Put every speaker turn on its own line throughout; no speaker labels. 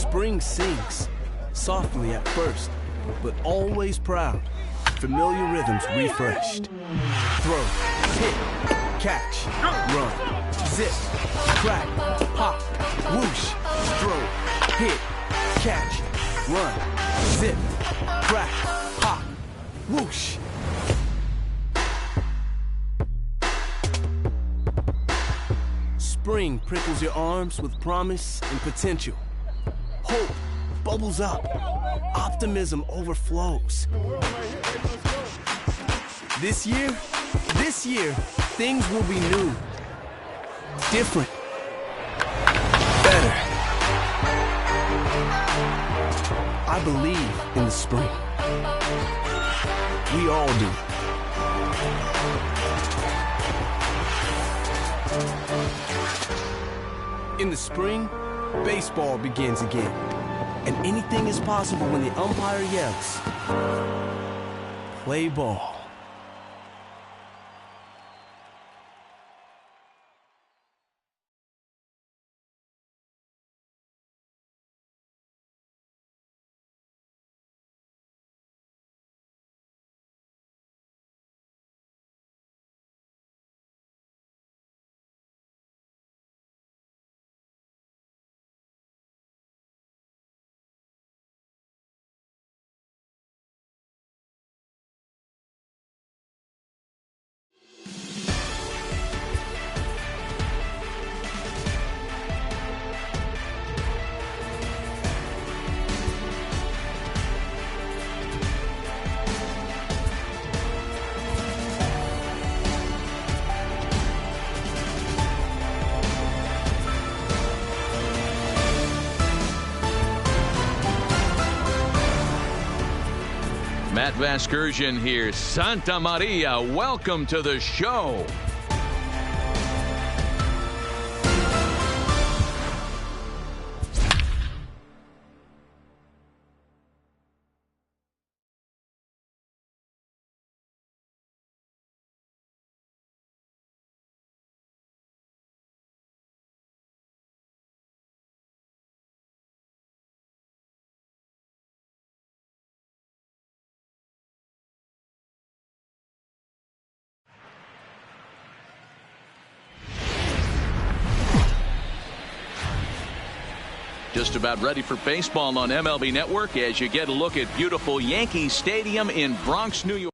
Spring sings, softly at first, but always proud. Familiar rhythms refreshed. Throw, hit, catch, run, zip, crack, pop, whoosh. Throw, hit, catch, run, zip, crack, pop, whoosh. Spring prickles your arms with promise and potential. Hope bubbles up. Optimism overflows. This year, things will be new. Different. Better. I believe in the spring. We all do. In the spring, baseball begins again. And anything is possible when the umpire yells, "Play ball."
Matt Vasgersian here. Santa Maria, welcome to the show. Just about ready for baseball on MLB Network as you get a look at beautiful Yankee Stadium in Bronx, New York.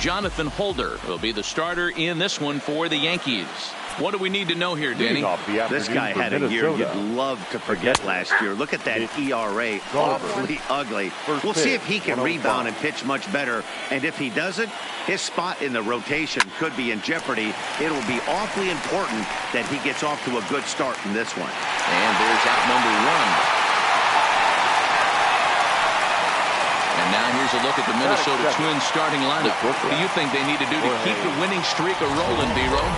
Jonathan Holder will be the starter in this one for the Yankees. What do we need to know here, Danny?
This guy had a year you'd love to forget last year. Look at that ERA, awfully ugly. We'll see if he can rebound and pitch much better. And if he doesn't, his spot in the rotation could be in jeopardy. It'll be awfully important that he gets off to a good start in this one.
And there's out number one. And now here's a look at the Minnesota Twins starting lineup. What do you think they need to do to keep the winning streak rolling, D-Row?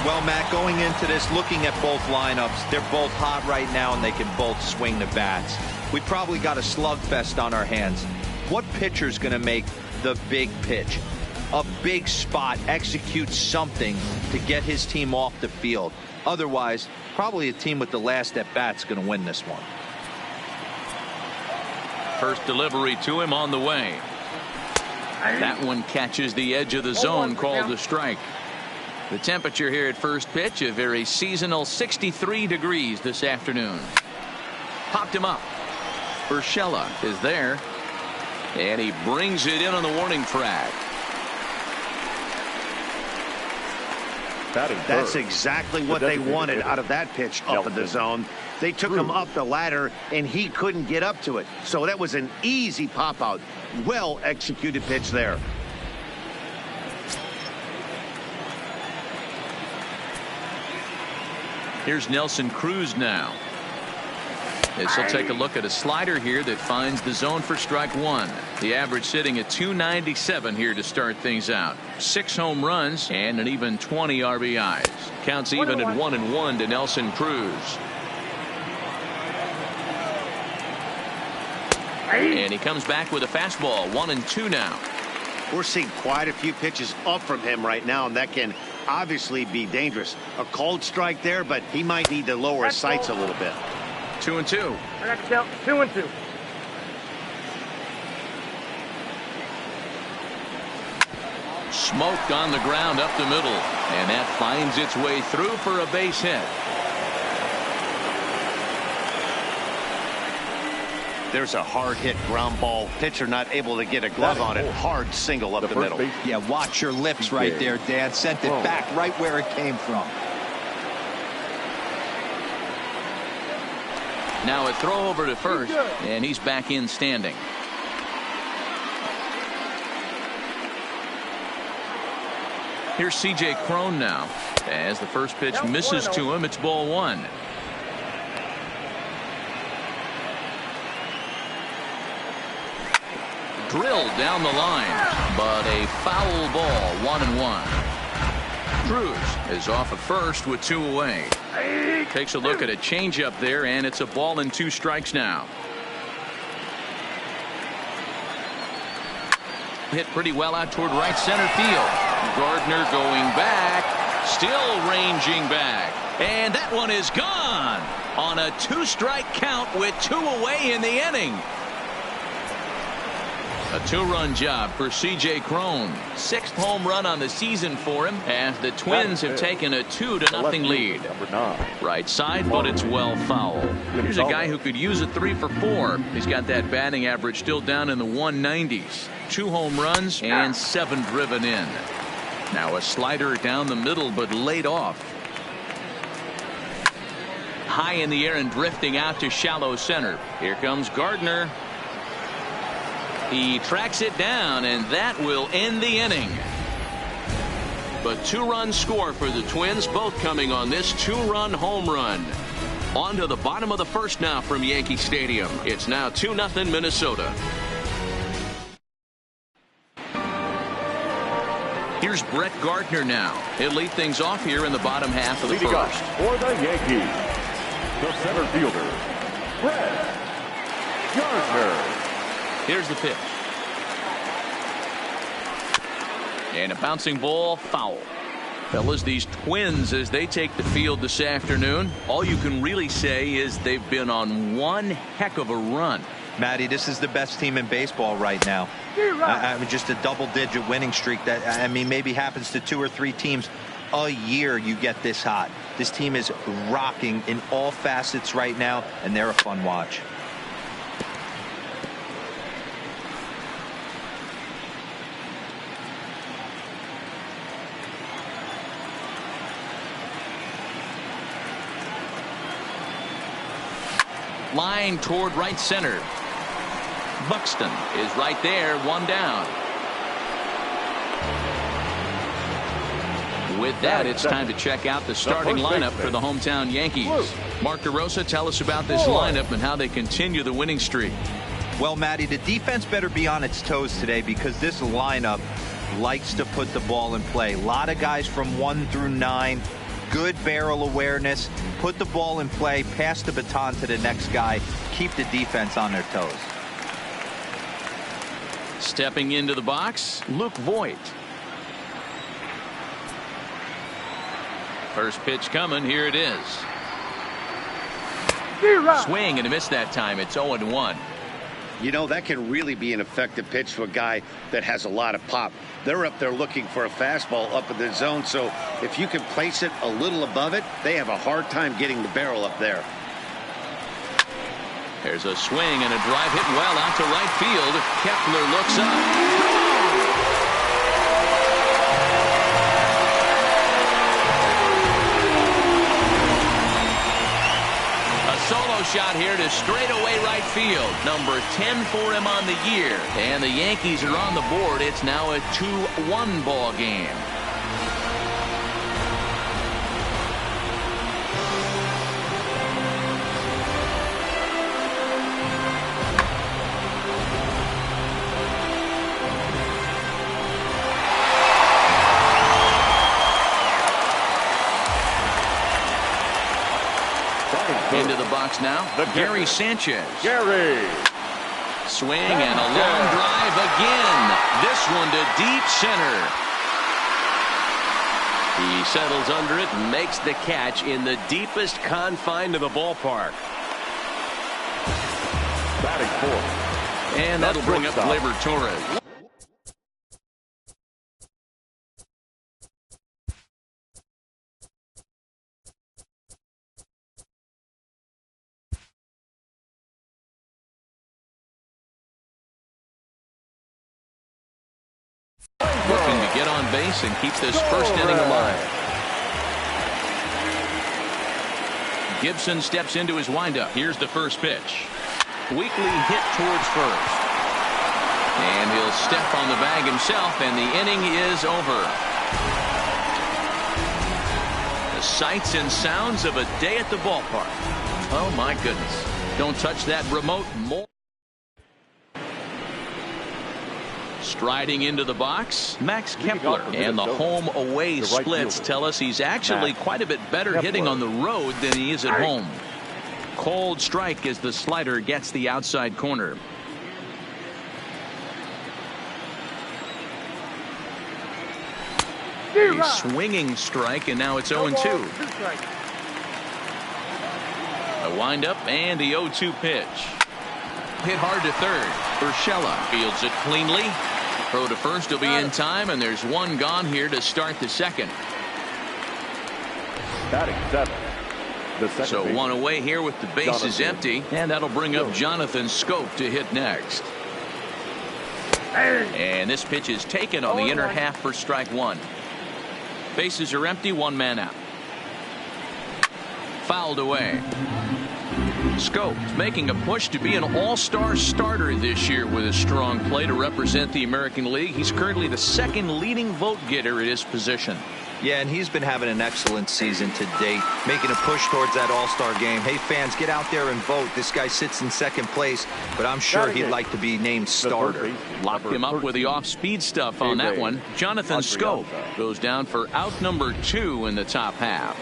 Well, Matt, going into this, looking at both lineups, they're both hot right now, and they can both swing the bats. We probably got a slugfest on our hands. What pitcher's going to make the big pitch? A big spot, execute something to get his team off the field. Otherwise, probably a team with the last at-bat's going to win this one.
First delivery to him on the way. That one catches the edge of the zone, called a strike. The temperature here at first pitch, a very seasonal 63 degrees this afternoon. Popped him up. Urshela is there. And he brings it in on the warning track.
That's exactly what they wanted out of that pitch up in the zone. They took him up the ladder, and he couldn't get up to it. So that was an easy pop-out. Well-executed pitch there.
Here's Nelson Cruz now. As he'll take a look at a slider here that finds the zone for strike one. The average sitting at 297 here to start things out. 6 home runs and an even 20 RBIs. Counts even at 1-1 to Nelson Cruz. And he comes back with a fastball. 1-2 now.
We're seeing quite a few pitches up from him right now, and that can obviously be dangerous. A called strike there, but he might need to lower his sights a little bit.
2-2.
I got to count 2-2.
Smoked on the ground up the middle, and that finds its way through for a base hit.
There's a hard hit ground ball. Pitcher not able to get a glove on it. Hard single up the middle.
Yeah, watch your lips right there, Dan. Sent it back right where it came from.
Now a throw over to first, and he's back in standing. Here's C.J. Cron now. As the first pitch misses to him, it's ball one. Drilled down the line, but a foul ball, 1-1. Cruz is off at first with 2 away. Takes a look at a changeup there, and it's a ball and 2 strikes now. Hit pretty well out toward right center field. Gardner going back, still ranging back, and that one is gone on a 2-strike count with 2 away in the inning. A 2-run job for C.J. Cron. 6th home run on the season for him as the Twins have taken a 2-0 lead. Right side, but it's well foul. Here's a guy who could use a 3 for 4. He's got that batting average still down in the 190s. 2 home runs and 7 driven in. Now a slider down the middle, but laid off. High in the air and drifting out to shallow center. Here comes Gardner. He tracks it down, and that will end the inning. But 2-run score for the Twins, both coming on this 2-run home run. On to the bottom of the first now from Yankee Stadium. It's now 2-0 Minnesota. Here's Brett Gardner now. He'll lead things off here in the bottom half of the first.
For the Yankees, the center fielder, Brett Gardner.
Here's the pitch. And a bouncing ball, foul. Fellas, these Twins, as they take the field this afternoon, all you can really say is they've been on one heck of a run.
Matty, this is the best team in baseball right now. I mean, just a double-digit winning streak that, I mean, maybe happens to 2 or 3 teams a year. You get this hot. This team is rocking in all facets right now, and they're a fun watch.
Line toward right center. Buxton is right there, 1 down. With that, it's time to check out the starting lineup for the hometown Yankees. Mark DeRosa, tell us about this lineup and how they continue the winning streak.
Well, Matty, the defense better be on its toes today because this lineup likes to put the ball in play. A lot of guys from 1 through 9. Good barrel awareness. Put the ball in play. Pass the baton to the next guy. Keep the defense on their toes.
Stepping into the box, Luke Voit. First pitch coming. Here it is. Swing and a miss that time. It's 0-1.
You know, that can really be an effective pitch to a guy that has a lot of pop. They're up there looking for a fastball up in the zone, so if you can place it a little above it, they have a hard time getting the barrel up there.
There's a swing and a drive hit well out to right field. Kepler looks up. Solo shot here to straightaway right field. Number 10 for him on the year. And the Yankees are on the board. It's now a 2-1 ball game. Into the box now, Gary Sanchez.
Gary.
Swing and a long drive again. This one to deep center.
He settles under it and makes the catch in the deepest confine of the ballpark.
Batting fourth.
And that'll bring up Gleyber Torres. Looking to get on base and keep this first inning alive. Gibson steps into his windup. Here's the first pitch. Weakly hit towards first. And he'll step on the bag himself, and the inning is over. The sights and sounds of a day at the ballpark. Oh, my goodness. Don't touch that remote more. Striding into the box, Max Kepler. And the home-away splits tell us he's actually quite a bit better hitting on the road than he is at home. Cold strike as the slider gets the outside corner. A swinging strike, and now it's 0-2. A windup and the 0-2 pitch. Hit hard to third. Urshela fields it cleanly. Throw to first will be in time, and there's one gone here to start the second.
Batting seventh.
So one away here with the bases empty, and that'll bring up Jonathan Schoop to hit next. And this pitch is taken on the inner half for strike one. Bases are empty, one man out. Fouled away. Schoop making a push to be an all-star starter this year with a strong play to represent the American League. He's currently the second leading vote getter at his position.
Yeah, and he's been having an excellent season to date, making a push towards that all-star game. Hey, fans, get out there and vote. This guy sits in second place, but I'm sure he'd like to be named starter.
Locked him up with the off-speed stuff on that one. Jonathan Schoop goes down for out number 2 in the top half.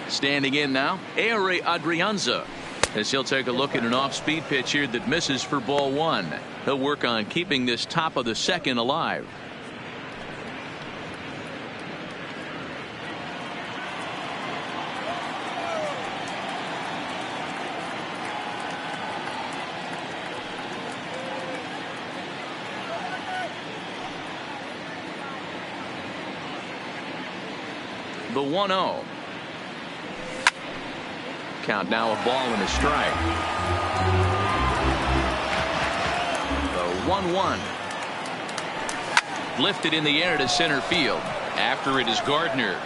Standing in now, Ehire Adrianza, as he'll take a look at an off-speed pitch here that misses for ball one. He'll work on keeping this top of the second alive. The 1-0. Count now, a ball and a strike. The 1-1. Lifted in the air to center field. After it is Gardner.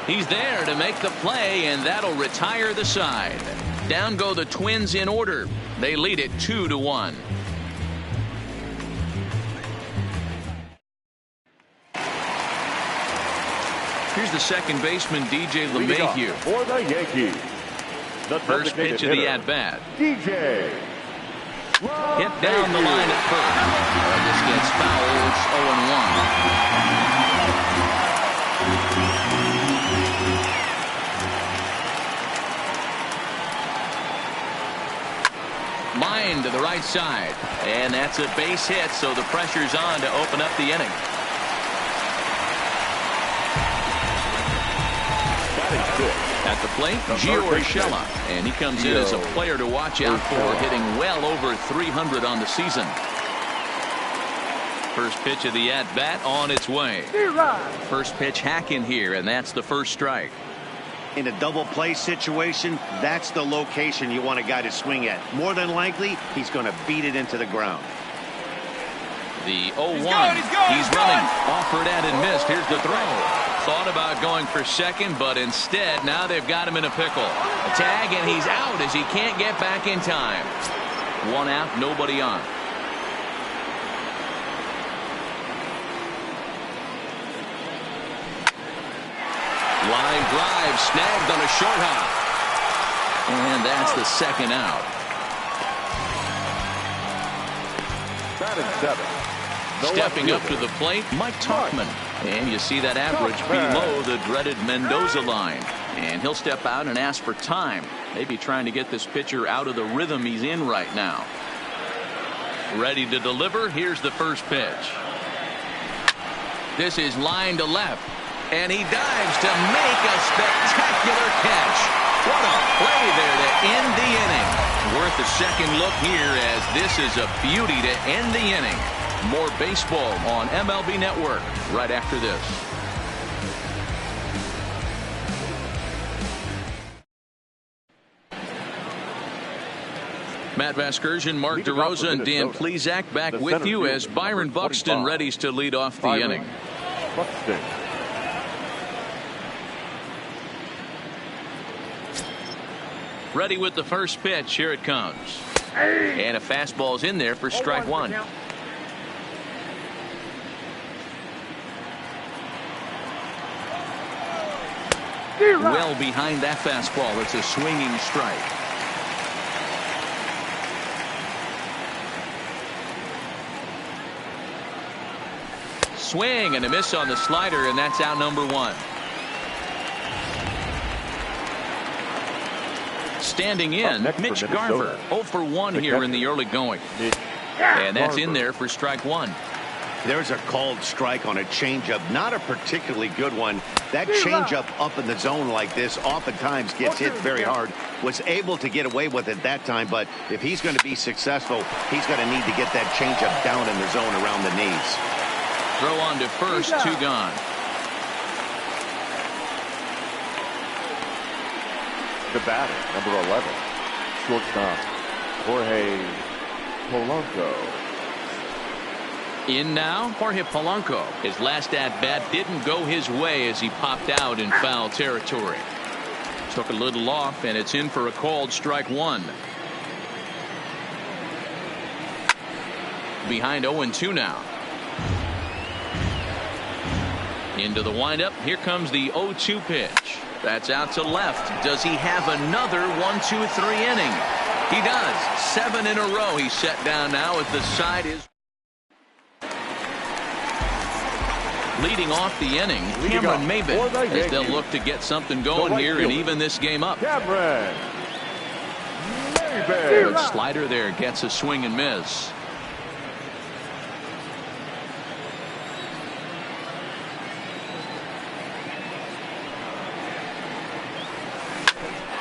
He's there to make the play, and that'll retire the side. Down go the Twins in order. They lead it 2-1. Here's the second baseman, DJ LeMahieu.
For the Yankees. The
first pitch of the at-bat.
DJ.
Hit down the line at first. This gets fouled. It's 0-1. Line to the right side. And that's a base hit, so the pressure's on to open up the inning. At the plate, Gio Urshela, and he comes in as a player to watch out for, hitting well over 300 on the season. First pitch of the at-bat on its way. First pitch hack in here, and that's the first strike.
In a double play situation, that's the location you want a guy to swing at. More than likely, he's going to beat it into the ground.
The 0-1. He's running. Offered at and missed. Here's the throw. Thought about going for second, but instead now they've got him in a pickle. A tag, and he's out as he can't get back in time. One out, nobody on. Line drive snagged on a short hop. And that's the second out. Stepping up to the plate, Mike Tauchman. And you see that average below the dreaded Mendoza line. And he'll step out and ask for time. Maybe trying to get this pitcher out of the rhythm he's in right now. Ready to deliver. Here's the first pitch. This is line to left. And he dives to make a spectacular catch. What a play there to end the inning. Worth a second look here, as this is a beauty to end the inning. More baseball on MLB Network right after this. Matt Vasgersian, Mark DeRosa, and Dan Plesac back with you as Byron Buxton readies to lead off the inning. Ready with the first pitch. Here it comes. And a fastball's in there for strike one. Well behind that fastball. It's a swinging strike. Swing and a miss on the slider, and that's out number one. Standing in, Mitch Garver, 0 for 1 here in the early going. And that's in there for strike one.
There's a called strike on a changeup, not a particularly good one. That changeup up in the zone like this oftentimes gets hit very hard. Was able to get away with it that time, but if he's going to be successful, he's going to need to get that changeup down in the zone around the knees.
Throw on to first, 2 gone.
The batter, number 11, shortstop, Jorge Polanco.
In now, Jorge Polanco. His last at-bat didn't go his way as he popped out in foul territory. Took a little off, and it's in for a called strike one. Behind 0-2 now. Into the windup. Here comes the 0-2 pitch. That's out to left. Does he have another 1-2-3 inning? He does. 7 in a row. He's set down now as the side is leading off the inning. Cameron Maybin, as they'll look to get something going here and even this game up.
Cameron Maybin.
The slider there gets a swing and miss.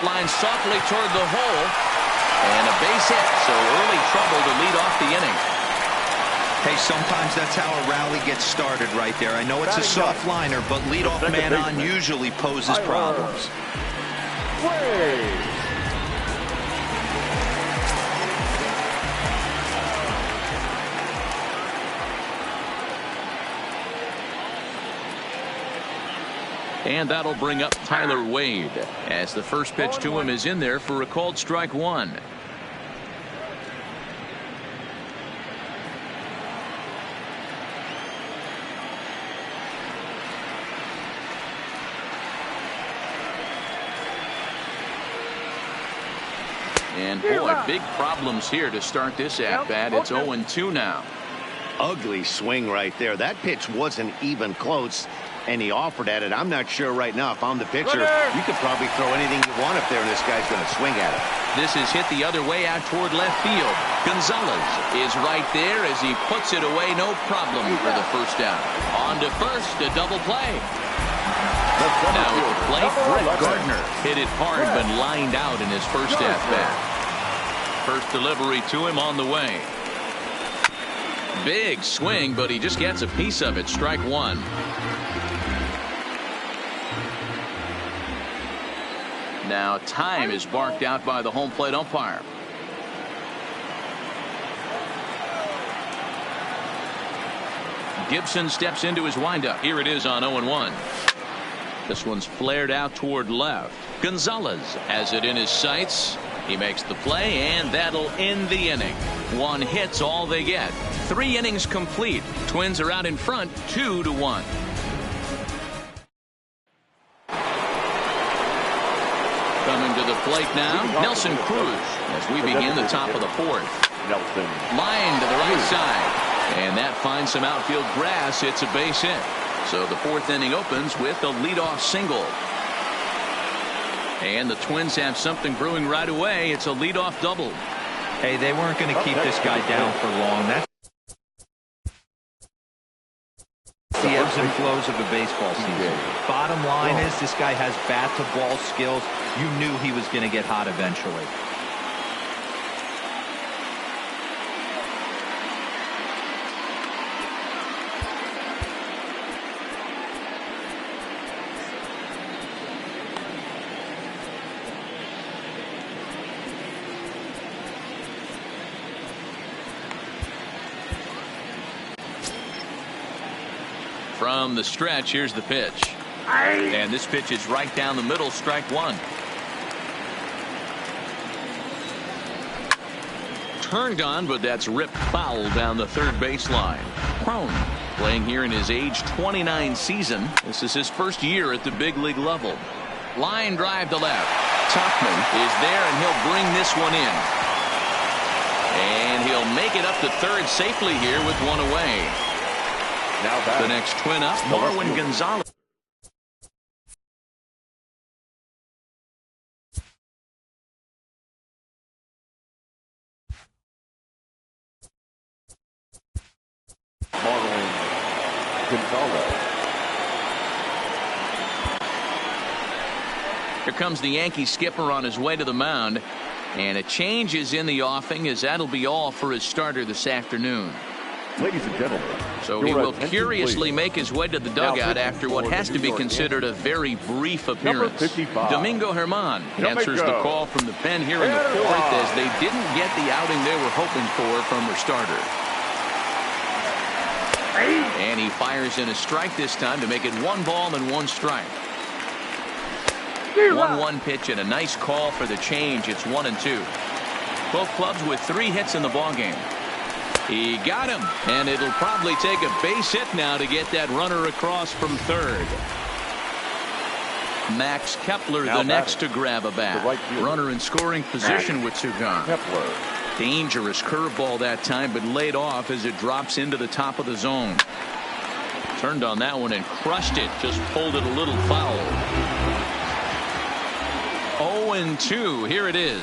Line softly toward the hole, and a base hit, so early trouble to lead off the inning.
Hey, sometimes that's how a rally gets started right there. I know it's a soft liner, but leadoff man on usually poses problems.
And that'll bring up Tyler Wade, as the first pitch to him is in there for a called strike one. And boy, big problems here to start this at-bat. It's 0-2 now.
Ugly swing right there. That pitch wasn't even close, and he offered at it. I'm not sure right now if I'm the pitcher. You could probably throw anything you want up there, and this guy's going to swing at it.
This is hit the other way out toward left field. Gonzalez is right there as he puts it away. No problem for the first out. On to first, a double play. Now at the plate, Brett Gardner hit it hard but lined out in his first at-bat. First delivery to him on the way. Big swing, but he just gets a piece of it. Strike one. Now time is barked out by the home plate umpire. Gibson steps into his windup. Here it is on 0-1. This one's flared out toward left. Gonzalez has it in his sights. He makes the play, and that'll end the inning. One hit's all they get. 3 innings complete. Twins are out in front, 2-1. Coming to the plate now, Nelson Cruz, as we begin the top of the fourth.
Nelson.
Line to the right side. And that finds some outfield grass. It's a base hit. So the fourth inning opens with a leadoff single. And the Twins have something brewing right away. It's a leadoff double.
Hey, they weren't going to keep this guy down for long. That's the ebbs and flows of a baseball season. Bottom line is this guy has bat-to-ball skills. You knew he was going to get hot eventually.
From the stretch, here's the pitch. And this pitch is right down the middle, strike one. Turned on, but that's ripped foul down the third baseline. Cron playing here in his age 29 season. This is his first year at the big league level. Line drive to left. Tauchman is there, and he'll bring this one in. And he'll make it up to third safely here with one away.
Now
the next Twin up, Marwin Gonzalez.
Marwin Gonzalez.
Here comes the Yankee skipper on his way to the mound. And a change is in the offing, as that'll be all for his starter this afternoon.
Ladies and gentlemen.
So he will curiously make his way to the dugout after what has to be considered a very brief appearance. Domingo Germán answers the call from the pen here in the fourth, as they didn't get the outing they were hoping for from their starter. And he fires in a strike this time to make it 1 ball and 1 strike. 1-1 pitch and a nice call for the change. It's 1-2. Both clubs with 3 hits in the ballgame. He got him, and it'll probably take a base hit now to get that runner across from third. Max Kepler the next to grab a bat. Runner in scoring position with 2 gone.
Kepler.
Dangerous curveball that time, but laid off as it drops into the top of the zone. Turned on that one and crushed it. Just pulled it a little foul. 0-2. Here it is.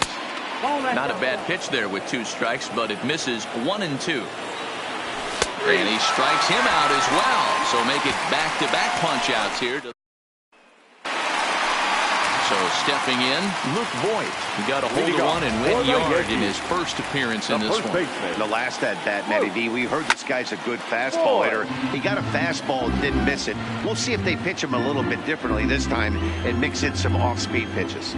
Not a bad pitch there with 2 strikes, but it misses 1-2. And he strikes him out as well. So make it back-to-back punch-outs here. So stepping in, Luke Voit. He got a hold of one and went yard in his first appearance in this one.
The last at bat, Matty D, we heard this guy's a good fastball hitter. He got a fastball and didn't miss it. We'll see if they pitch him a little bit differently this time and mix in some off-speed pitches.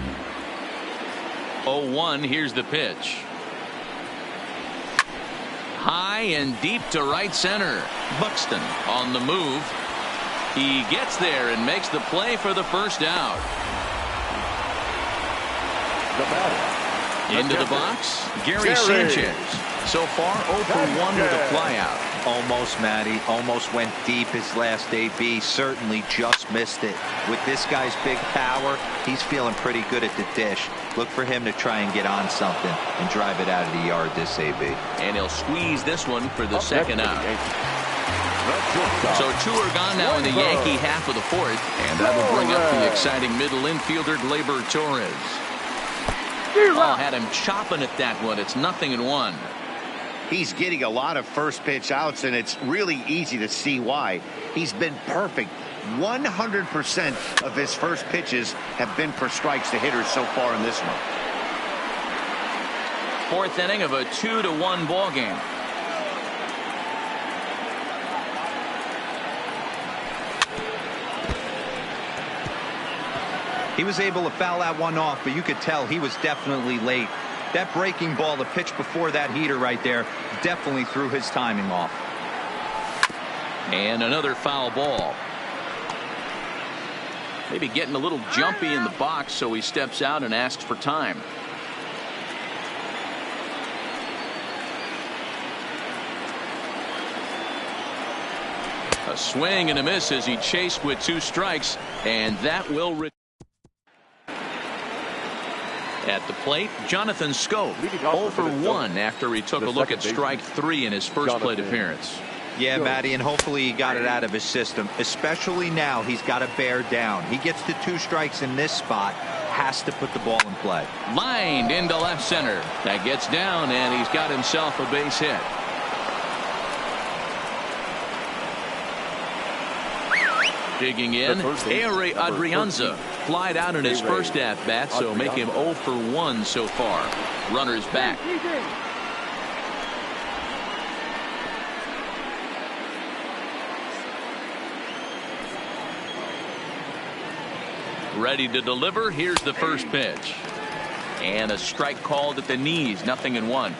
0-1. Here's the pitch. High and deep to right center. Buxton on the move. He gets there and makes the play for the first out. Into the box, Gary Sanchez. So far 0 for 1 with a flyout.
Almost, Matty. Almost went deep his last AB. Certainly just missed it. With this guy's big power, he's feeling pretty good at the dish. Look for him to try and get on something and drive it out of the yard this AB.
And he'll squeeze this one for the second out. So 2 are gone now in the Yankee half of the fourth. And that'll bring up the exciting middle infielder, Gleyber Torres. Oh, had him chopping at that one. It's 0-1.
He's getting a lot of first pitch outs, and it's really easy to see why. He's been perfect. 100% of his first pitches have been for strikes to hitters so far in this one.
Fourth inning of a 2-1 ball game.
He was able to foul that one off, but you could tell he was definitely late. That breaking ball, the pitch before that heater right there, definitely threw his timing off.
And another foul ball. Maybe getting a little jumpy in the box, so he steps out and asks for time. A swing and a miss as he chased with 2 strikes, and that will At the plate, Jonathan Schoop, 0 for 1 after he took a look at strike 3 in his first plate appearance.
Yeah, Matty, and hopefully he got it out of his system, especially now he's got to bear down. He gets to 2 strikes in this spot, has to put the ball in play.
Lined into left center. That gets down, and he's got himself a base hit. Digging in, Ehire Adrianza flied out in his first at-bat, so make him 0 for 1 so far. Runners back. Ready to deliver. Here's the first pitch. And a strike called at the knees. 0-1.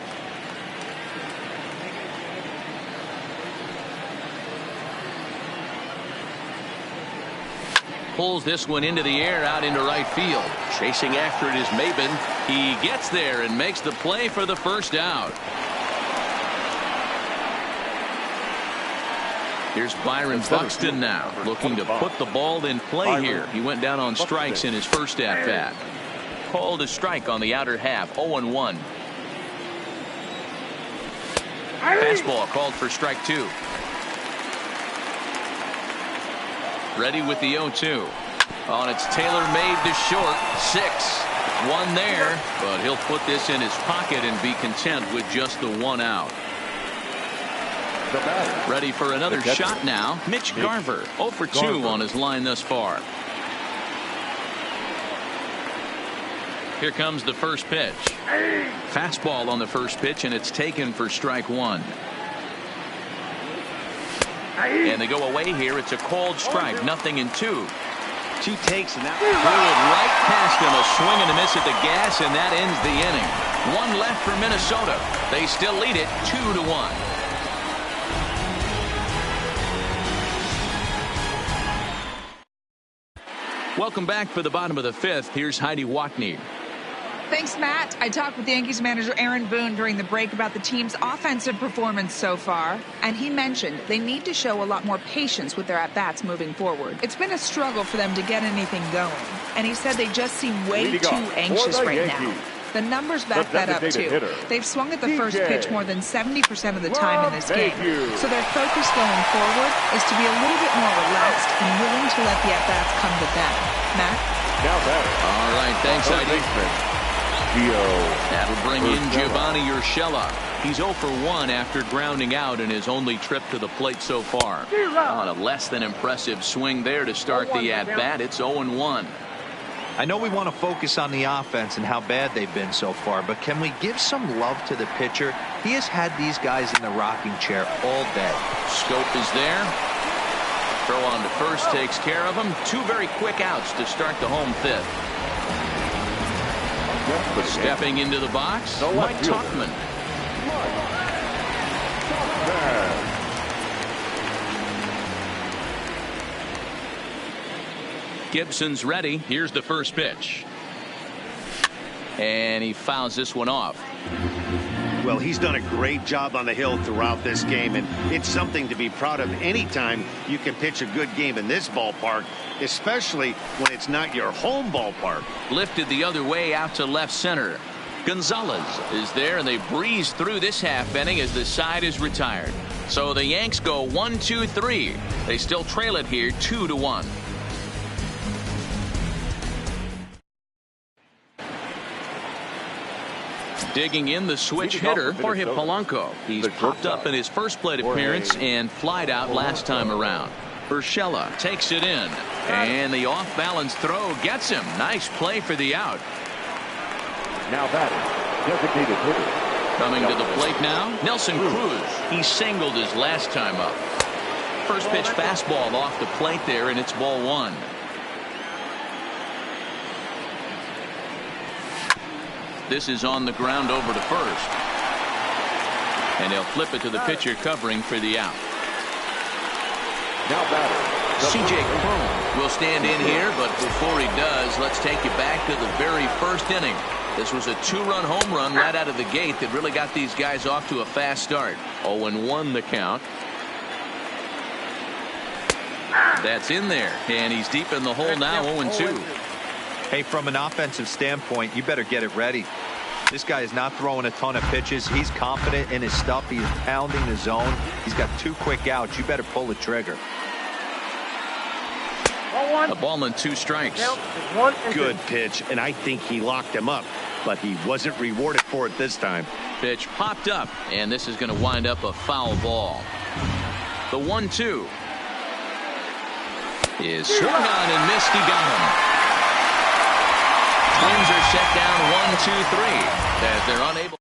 Pulls this one into the air out into right field. Chasing after it is Maben. He gets there and makes the play for the first out. Here's Byron Buxton now, looking to put the ball in play here. He went down on strikes in his first at-bat. Called a strike on the outer half, 0-1. Fastball called for strike 2. Ready with the 0-2. On it's Taylor made to short. 6. 1 there, but he'll put this in his pocket and be content with just the 1 out. Ready for another shot now. Mitch Garver, 0 for 2 on his line thus far. Here comes the first pitch. Fastball on the first pitch, and it's taken for strike 1. And they go away here. It's a called strike. 0-2.
2 takes, and that
blew it right past him. A swing and a miss at the gas, and that ends the inning. 1 left for Minnesota. They still lead it 2-1. Welcome back for the bottom of the 5th. Here's Heidi Watney.
Thanks, Matt. I talked with Yankees manager Aaron Boone during the break about the team's offensive performance so far, and he mentioned they need to show a lot more patience with their at-bats moving forward. It's been a struggle for them to get anything going, and he said they just seem way too anxious right now. The numbers back that up, too. They've swung at the first pitch more than 70% of the time in this game. So their focus going forward is to be a little bit more relaxed and willing to let the at-bats come to them. Matt?
All right, thanks, Heidi. That'll bring in Giovanni Urshela. He's 0 for 1 after grounding out in his only trip to the plate so far. On a less than impressive swing there to start the at-bat. It's 0-1.
I know we want to focus on the offense and how bad they've been so far, but can we give some love to the pitcher? He has had these guys in the rocking chair all day.
Schoop is there. Throw on to first takes care of him. 2 very quick outs to start the home 5th. Stepping into the box, Mike Tauchman. Gibson's ready. Here's the first pitch. And he fouls this one off.
Well, he's done a great job on the hill throughout this game, and it's something to be proud of anytime you can pitch a good game in this ballpark, especially when it's not your home ballpark.
Lifted the other way out to left center. Gonzalez is there, and they breeze through this half inning as the side is retired. So the Yanks go 1-2-3. They still trail it here 2-1. Digging in the switch hitter, Jorge Polanco. He's popped up in his first plate appearance and flied out last time around. Urshela takes it in, and the off-balance throw gets him. Nice play for the out.
Now batting, designated hitter.
Coming to the plate now, Nelson Cruz. He singled his last time up. First pitch fastball off the plate there, and it's ball 1. This is on the ground over to first. And he'll flip it to the pitcher covering for the out.
Now batter,
C.J. Cron will stand in here, but before he does, let's take you back to the very first inning. This was a 2-run home run right out of the gate that really got these guys off to a fast start. 0-1 the count. That's in there, and he's deep in the hole now, 0-2.
Hey, from an offensive standpoint, you better get it ready. This guy is not throwing a ton of pitches. He's confident in his stuff. He's pounding the zone. He's got 2 quick outs. You better pull the trigger.
A ball and 2 strikes.
Good pitch, and I think he locked him up, but he wasn't rewarded for it this time.
Pitch popped up, and this is going to wind up a foul ball. The 1-2 is swung on and missed. He got him. Twins are set down 1-2-3 as they're unable.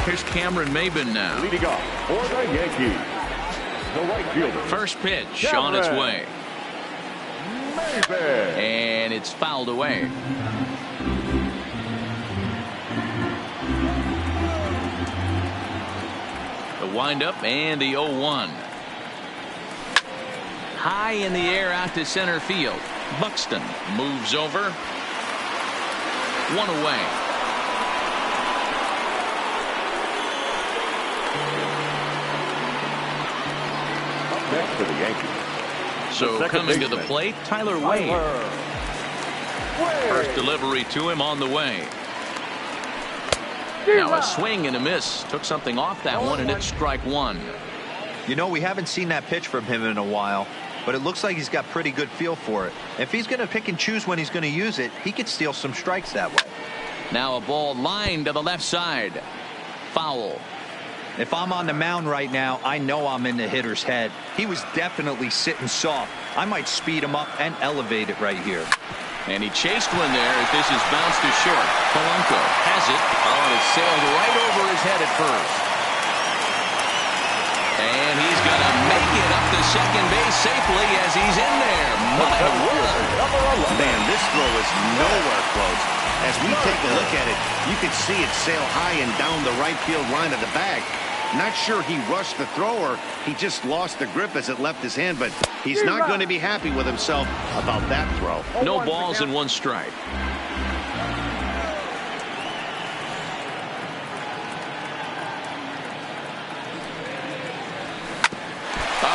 Here's Cameron Maybin now.
Leading off for the Yankees, the right fielder.
First pitch on its way.
Maybin.
And it's fouled away. The windup and the 0-1. High in the air out to center field. Buxton moves over. 1 away.
Up next for the Yankees.
So coming to the plate, Tyler Wade. First delivery to him on the way. Now a swing and a miss. Took something off that one, and it's strike 1.
You know, we haven't seen that pitch from him in a while, but it looks like he's got pretty good feel for it. If he's going to pick and choose when he's going to use it, he could steal some strikes that way.
Now a ball lined to the left side. Foul.
If I'm on the mound right now, I know I'm in the hitter's head. He was definitely sitting soft. I might speed him up and elevate it right here.
And he chased one there as this is bounced to short. Polanco has it. Oh, and it sailed right over his head at first. And he's going to make it up to second base safely as he's in there. My word.
Man, this throw is nowhere close. As we take a look at it, you can see it sail high and down the right field line of the bag. Not sure he rushed the thrower. He just lost the grip as it left his hand, but he's not going to be happy with himself about that throw.
No balls and 1 strike.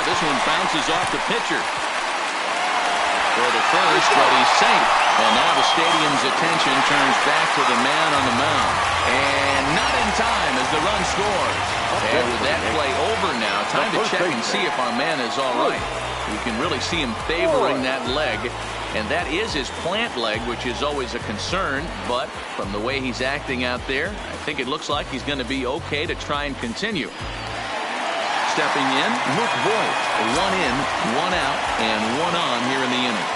This one bounces off the pitcher. For the first, but he's safe. And now the stadium's attention turns back to the man on the mound. And not in time as the run scores. And with that play over now, time to check and see if our man is all right. We can really see him favoring that leg. And that is his plant leg, which is always a concern. But from the way he's acting out there, I think it looks like he's going to be okay to try and continue. Stepping in, Luke Voit. 1 in, 1 out, and 1 on here in the inning.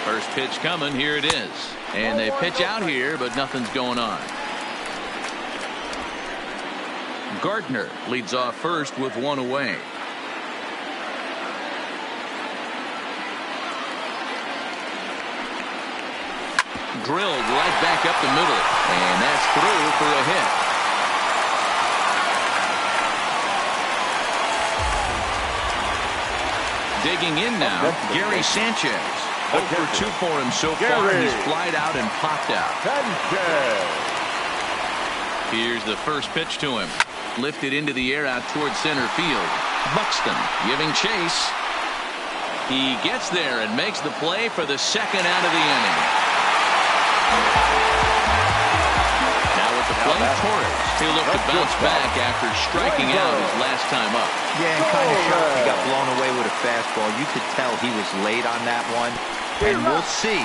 First pitch coming, here it is. And they pitch out here, but nothing's going on. Gardner leads off first with 1 away. Drilled right back up the middle. And that's through for a hit. Digging in now, Gary Sanchez. 0 for 2 for him so far. He's flied out and popped out. Here's the first pitch to him. Lifted into the air out towards center field. Buxton giving chase. He gets there and makes the play for the second out of the inning. Now with the play, Torres. He'll look to bounce back after striking out his last time up.
Yeah, and kind of shocked he got blown away with a fastball. You could tell he was late on that one. And we'll see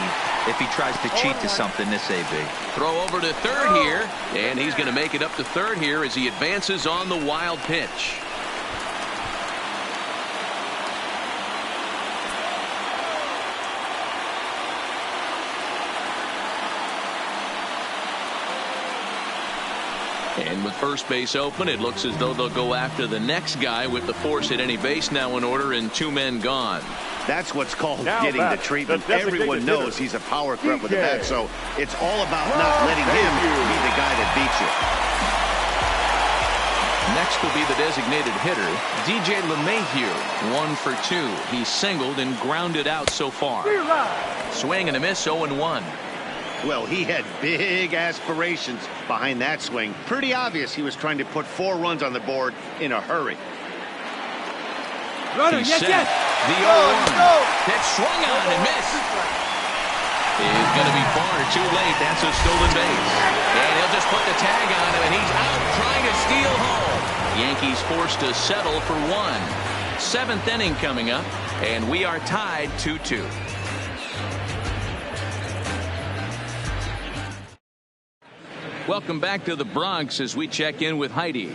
if he tries to cheat to something this AB.
Throw over to third here, and he's going to make it up to third here as he advances on the wild pitch. And with first base open, it looks as though they'll go after the next guy with the force at any base now in order and 2 men gone. That's what's called getting the treatment. Everyone knows he's a power threat with the bat, so it's all about not letting him be the guy that beats you. Next will be the designated hitter, DJ LeMahieu, 1 for 2. He singled and grounded out so far. Swing and a miss, 0-1. Well, he had big aspirations behind that swing. Pretty obvious he was trying to put 4 runs on the board in a hurry. He's set. The 0-1. Pitch swung on and missed. Is going to be far too late. That's a stolen base. And he'll just put the tag on him, and he's out trying to steal home. Yankees forced to settle for one. 7th inning coming up, and we are tied 2-2. Welcome back to the Bronx as we check in with Heidi.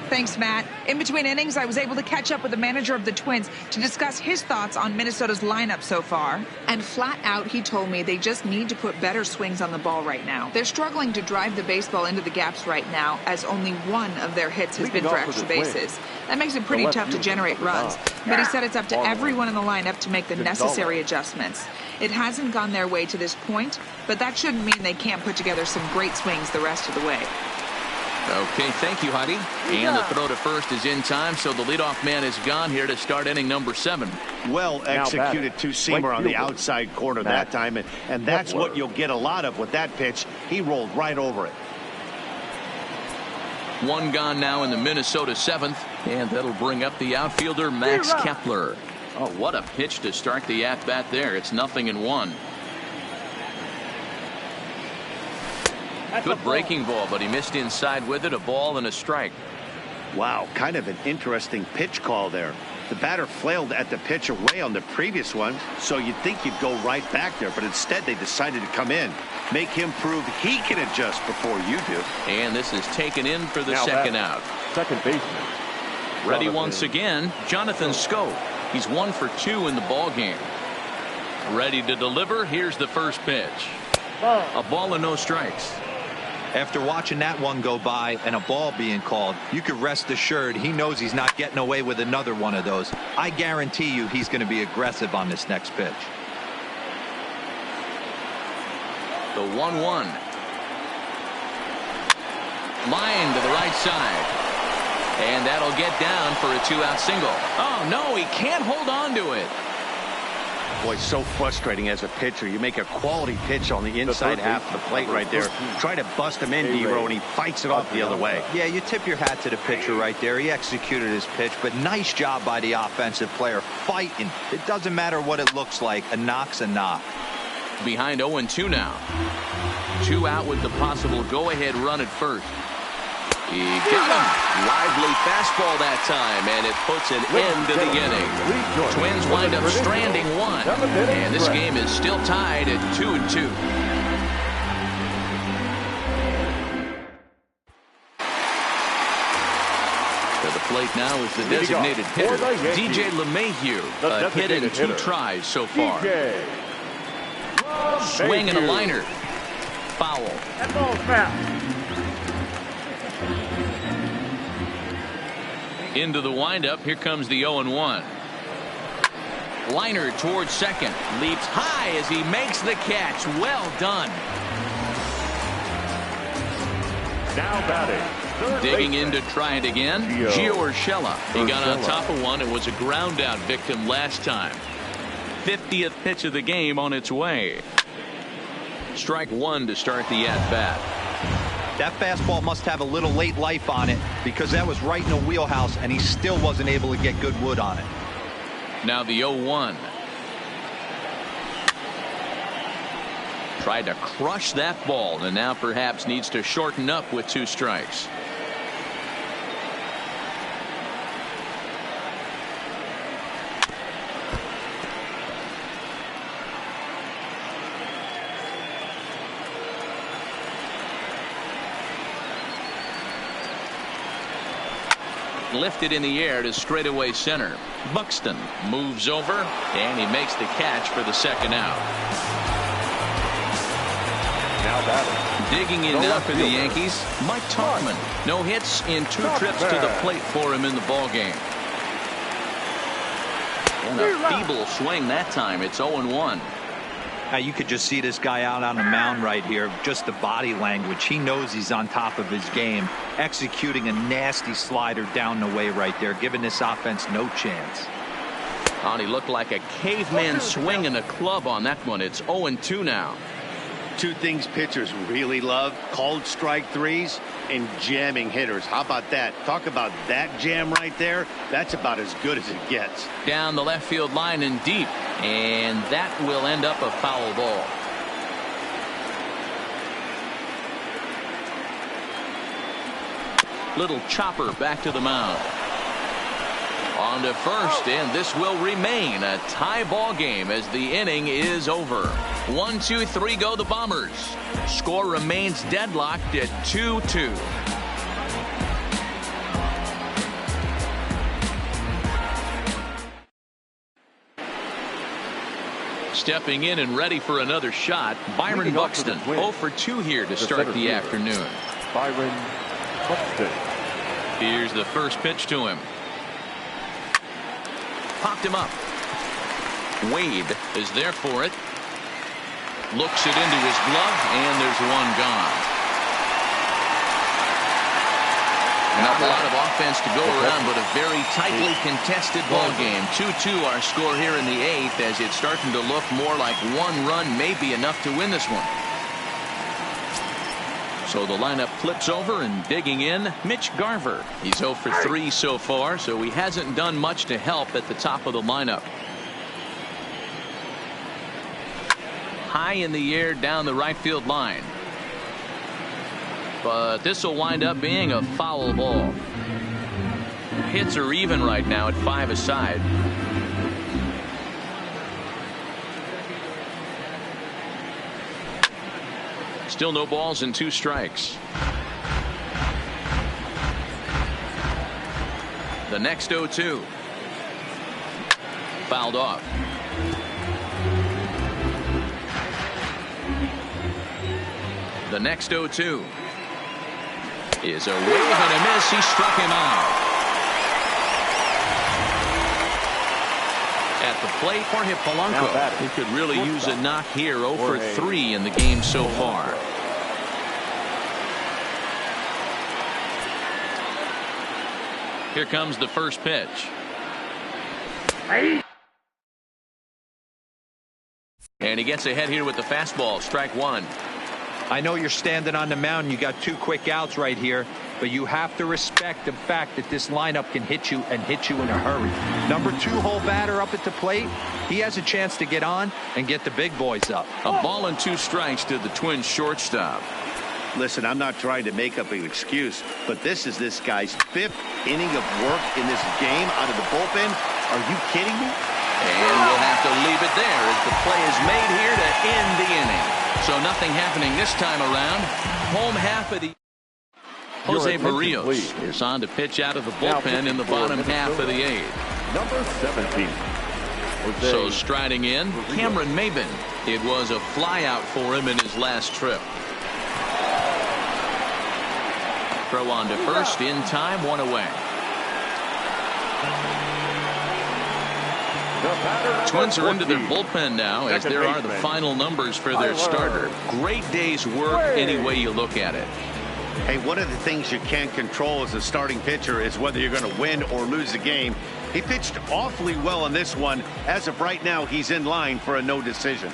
Thanks, Matt. In between innings, I was able to catch up with the manager of the Twins to discuss his thoughts on Minnesota's lineup so far. And flat out, he told me they just need to put better swings on the ball right now. They're struggling to drive the baseball into the gaps right now, as only one of their hits has been for extra bases. That makes it pretty tough to generate runs. But he said it's up to everyone in the lineup to make the necessary adjustments. It hasn't gone their way to this point, but that shouldn't mean they can't put together some great swings the rest of the way.
Okay, thank you, Heidi. And the throw to first is in time, so the leadoff man is gone here to start inning number 7.
Well executed two-seamer on the outside corner that time, and that's what you'll get a lot of with that pitch. He rolled right over it.
One gone now in the Minnesota 7th, and that'll bring up the outfielder Max Kepler. Oh, what a pitch to start the at-bat there. It's 0-1. Good breaking ball, but he missed inside with it. A ball and a strike.
Wow, kind of an interesting pitch call there. The batter flailed at the pitch away on the previous one, so you'd think you'd go right back there, but instead they decided to come in, make him prove he can adjust before you do.
And this is taken in for the second out.
Second baseman.
Ready once again, Jonathan Schoop. He's 1 for 2 in the ball game. Ready to deliver. Here's the first pitch. A ball and no strikes.
After watching that one go by and a ball being called, you could rest assured he knows he's not getting away with another one of those. I guarantee you he's going to be aggressive on this next pitch.
The 1-1. Line to the right side. And that'll get down for a 2-out single. Oh, no, he can't hold on to it.
Boy, so frustrating as a pitcher. You make a quality pitch on the inside half of the plate right there. Try to bust him in, D-Row, and he fights it off the other way.
Yeah, you tip your hat to the pitcher right there. He executed his pitch, but nice job by the offensive player fighting. It doesn't matter what it looks like. A knock's a knock.
Behind 0-2 now. 2 out with the possible go-ahead run at first. He got him. Lively fastball that time, and it puts an end to the inning. Twins wind up stranding 1, and this game is still tied at 2-2. To the plate now is the designated hitter, DJ LeMahieu. A hit in 2 tries so far. Swing and a liner. Foul.
That ball's foul.
Into the windup. Here comes the 0-1. Liner towards second. Leaps high as he makes the catch. Well done.
Now batting.
Digging in to try it again. Gio Urshela. He got on top of one. It was a ground out victim last time. 50th pitch of the game on its way. Strike 1 to start the at-bat.
That fastball must have a little late life on it because that was right in the wheelhouse and he still wasn't able to get good wood on it.
Now the 0-1. Tried to crush that ball and now perhaps needs to shorten up with 2 strikes. Lifted in the air to straightaway center. Buxton moves over and he makes the catch for the second out.
Now batting.
Digging in now for the Yankees, Mike Tauchman. No hits in 2 trips to the plate for him in the ball game. And a feeble swing that time. It's 0-1.
Now you could just see this guy out on the mound right here. Just the body language. He knows he's on top of his game. Executing a nasty slider down the way right there, giving this offense no chance.
Oh, he looked like a caveman swinging a club on that one. It's 0-2 now.
Two things pitchers really love: called strike threes and jamming hitters. How about that? Talk about that jam right there. That's about as good as it gets.
Down the left field line and deep, and that will end up a foul ball. Little chopper back to the mound. On to first, and this will remain a tie ball game as the inning is over. 1, 2, 3 go the Bombers. Score remains deadlocked at 2-2. Stepping in and ready for another shot, Byron Buxton. 0 for 2 here to start the afternoon.
Byron Buxton.
Here's the first pitch to him. Popped him up. Wade is there for it. Looks it into his glove, and there's one gone. Not a lot of offense to go around, but a very tightly contested ball game. 2-2 our score here in the 8th, as it's starting to look more like one run may be enough to win this one. So the lineup flips over, and digging in, Mitch Garver. He's 0 for 3 so far, so he hasn't done much to help at the top of the lineup. High in the air down the right field line. But this will wind up being a foul ball. Hits are even right now at 5 aside. Still no balls and 2 strikes. The next 0-2. Fouled off. The next 0-2 is a wave and a miss. He struck him out. At the plate, Jorge Polanco. He could really use a knock here. 0 for 3 in the game so far. Here comes the first pitch. And he gets ahead here with the fastball. Strike 1.
I know you're standing on the mound. You got 2 quick outs right here, but you have to respect the fact that this lineup can hit you and hit you in a hurry. Number 2-hole batter up at the plate. He has a chance to get on and get the big boys up.
A ball and 2 strikes to the Twins shortstop.
Listen, I'm not trying to make up an excuse, but this is this guy's 5th inning of work in this game out of the bullpen. Are you kidding me?
And we'll have to leave it there as the play is made here to end the inning. So nothing happening this time around. Home half of the... Jose Barrios is on to pitch out of the bullpen in the bottom half of the 8th.
Number 17.
So striding in, Cameron Maybin. It was a flyout for him in his last trip. Throw on to first in time, 1 away. Twins are into their bullpen now, as there are the final numbers for their starter. Great day's work any way you look at it.
Hey, one of the things you can't control as a starting pitcher is whether you're going to win or lose the game. He pitched awfully well in this one. As of right now, he's in line for a no decision.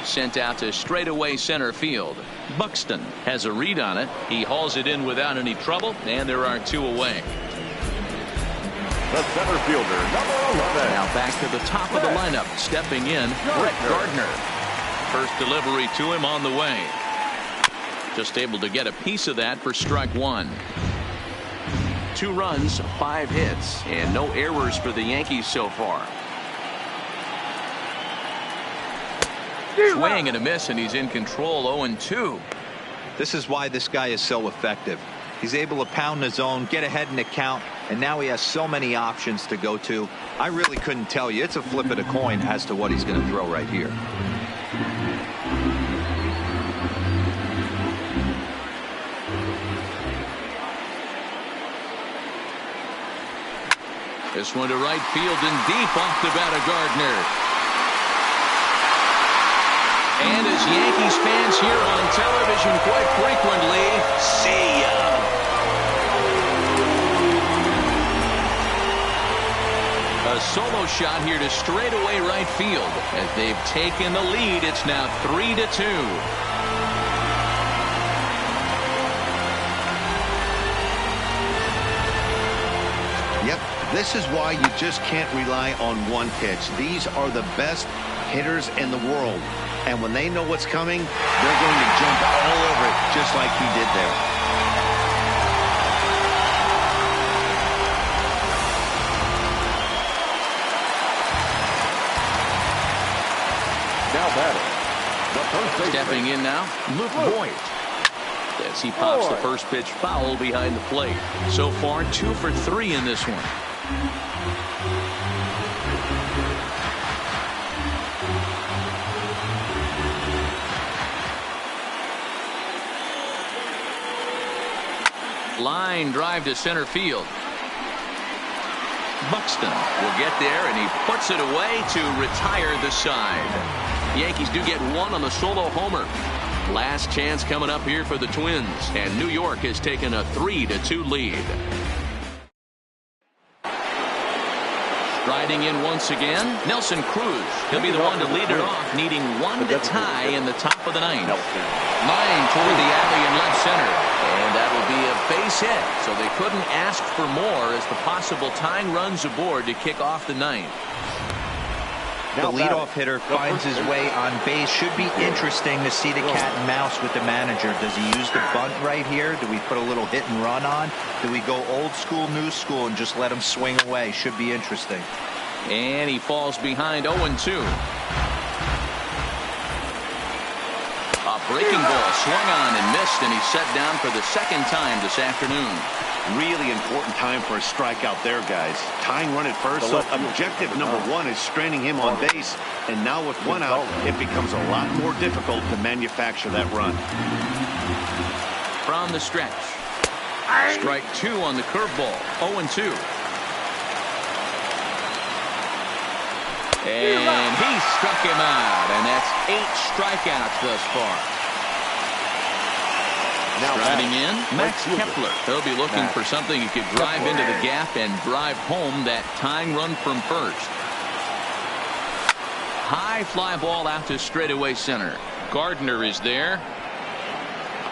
Sent out to straightaway center field. Buxton has a read on it. He hauls it in without any trouble, and there are 2 away.
The center fielder, number 11.
Now back to the top of the lineup. Stepping in, Brett Gardner. First delivery to him on the way. Just able to get a piece of that for strike 1. 2 runs, 5 hits, and no errors for the Yankees so far. Swing and a miss, and he's in control. 0-2.
This is why this guy is so effective. He's able to pound the zone, get ahead in the count, and now he has so many options to go to. I really couldn't tell you. It's a flip of the coin as to what he's going to throw right here.
This one to right field and deep off the bat of Gardner. And as Yankees fans here on television quite frequently, see ya. A solo shot. shot here to straightaway right field. As they've taken the lead, it's now 3-2.
Yep, this is why you just can't rely on one pitch. These are the best hitters in the world. And when they know what's coming, they're going to jump all over it, just like he did there.
Now batting, the first baseman.
Stepping in now, Luke Voit. As he pops the first pitch foul behind the plate. So far, 2 for 3 in this one. Line drive to center field. Buxton will get there, and he puts it away to retire the side. Yankees do get one on the solo homer. Last chance coming up here for the Twins, and New York has taken a 3-2 lead. Striding in once again, Nelson Cruz. He'll be the one to lead it off, needing one to tie in the top of the ninth. Line toward the alley in left center, and that'll be a base hit, so they couldn't ask for more as the possible tying runs aboard to kick off the ninth.
The leadoff hitter finds his way on base. Should be interesting to see the cat and mouse with the manager. Does he use the bunt right here? Do we put a little hit and run on? Do we go old school, new school, and just let him swing away? Should be interesting.
And he falls behind 0-2. A breaking ball swung on and missed, and he's set down for the second time this afternoon.
Really important time for a strikeout there, guys. Tying run at first, so objective number 1 is straining him on base, and now with one out, it becomes a lot more difficult to manufacture that run.
From the stretch. Strike 2 on the curveball. 0-2. And he struck him out, and that's 8 strikeouts thus far. Striding in, Max Kepler. He'll be looking for something he could drive into the gap and drive home that tying run from first. High fly ball out to straightaway center. Gardner is there.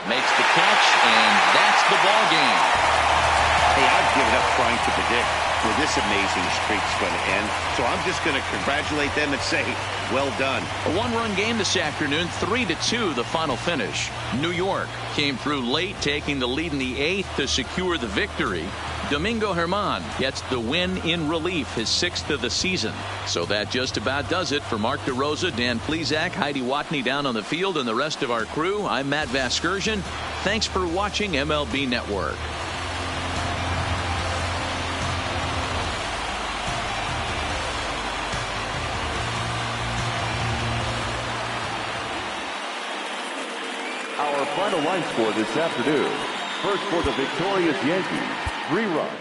Makes the catch, and that's the ball game.
Hey, I've given up trying to predict where this amazing streak's going to end, so I'm just going to congratulate them and say, well done.
A one-run game this afternoon, 3-2 the final finish. New York came through late, taking the lead in the 8th to secure the victory. Domingo Germán gets the win in relief, his 6th of the season. So that just about does it for Mark DeRosa, Dan Plesac, Heidi Watney down on the field, and the rest of our crew. I'm Matt Vasgersian. Thanks for watching MLB Network.
Our final line score this afternoon. First for the victorious Yankees, 3 runs.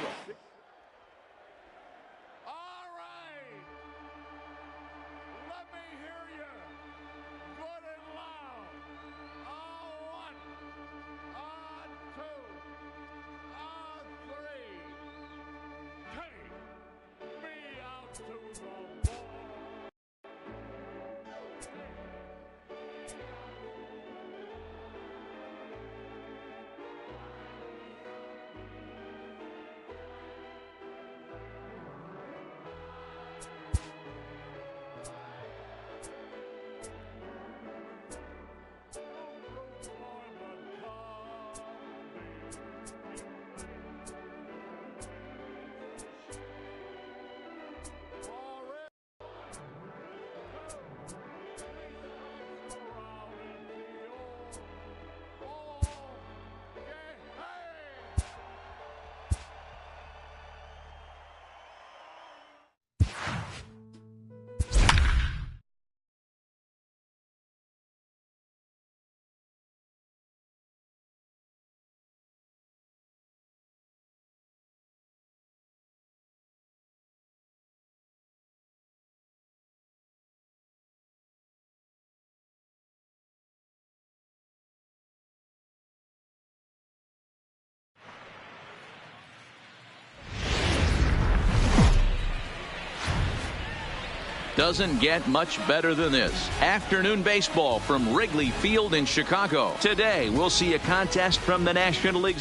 Doesn't get much better than this. Afternoon baseball from Wrigley Field in Chicago. Today, we'll see a contest from the National League.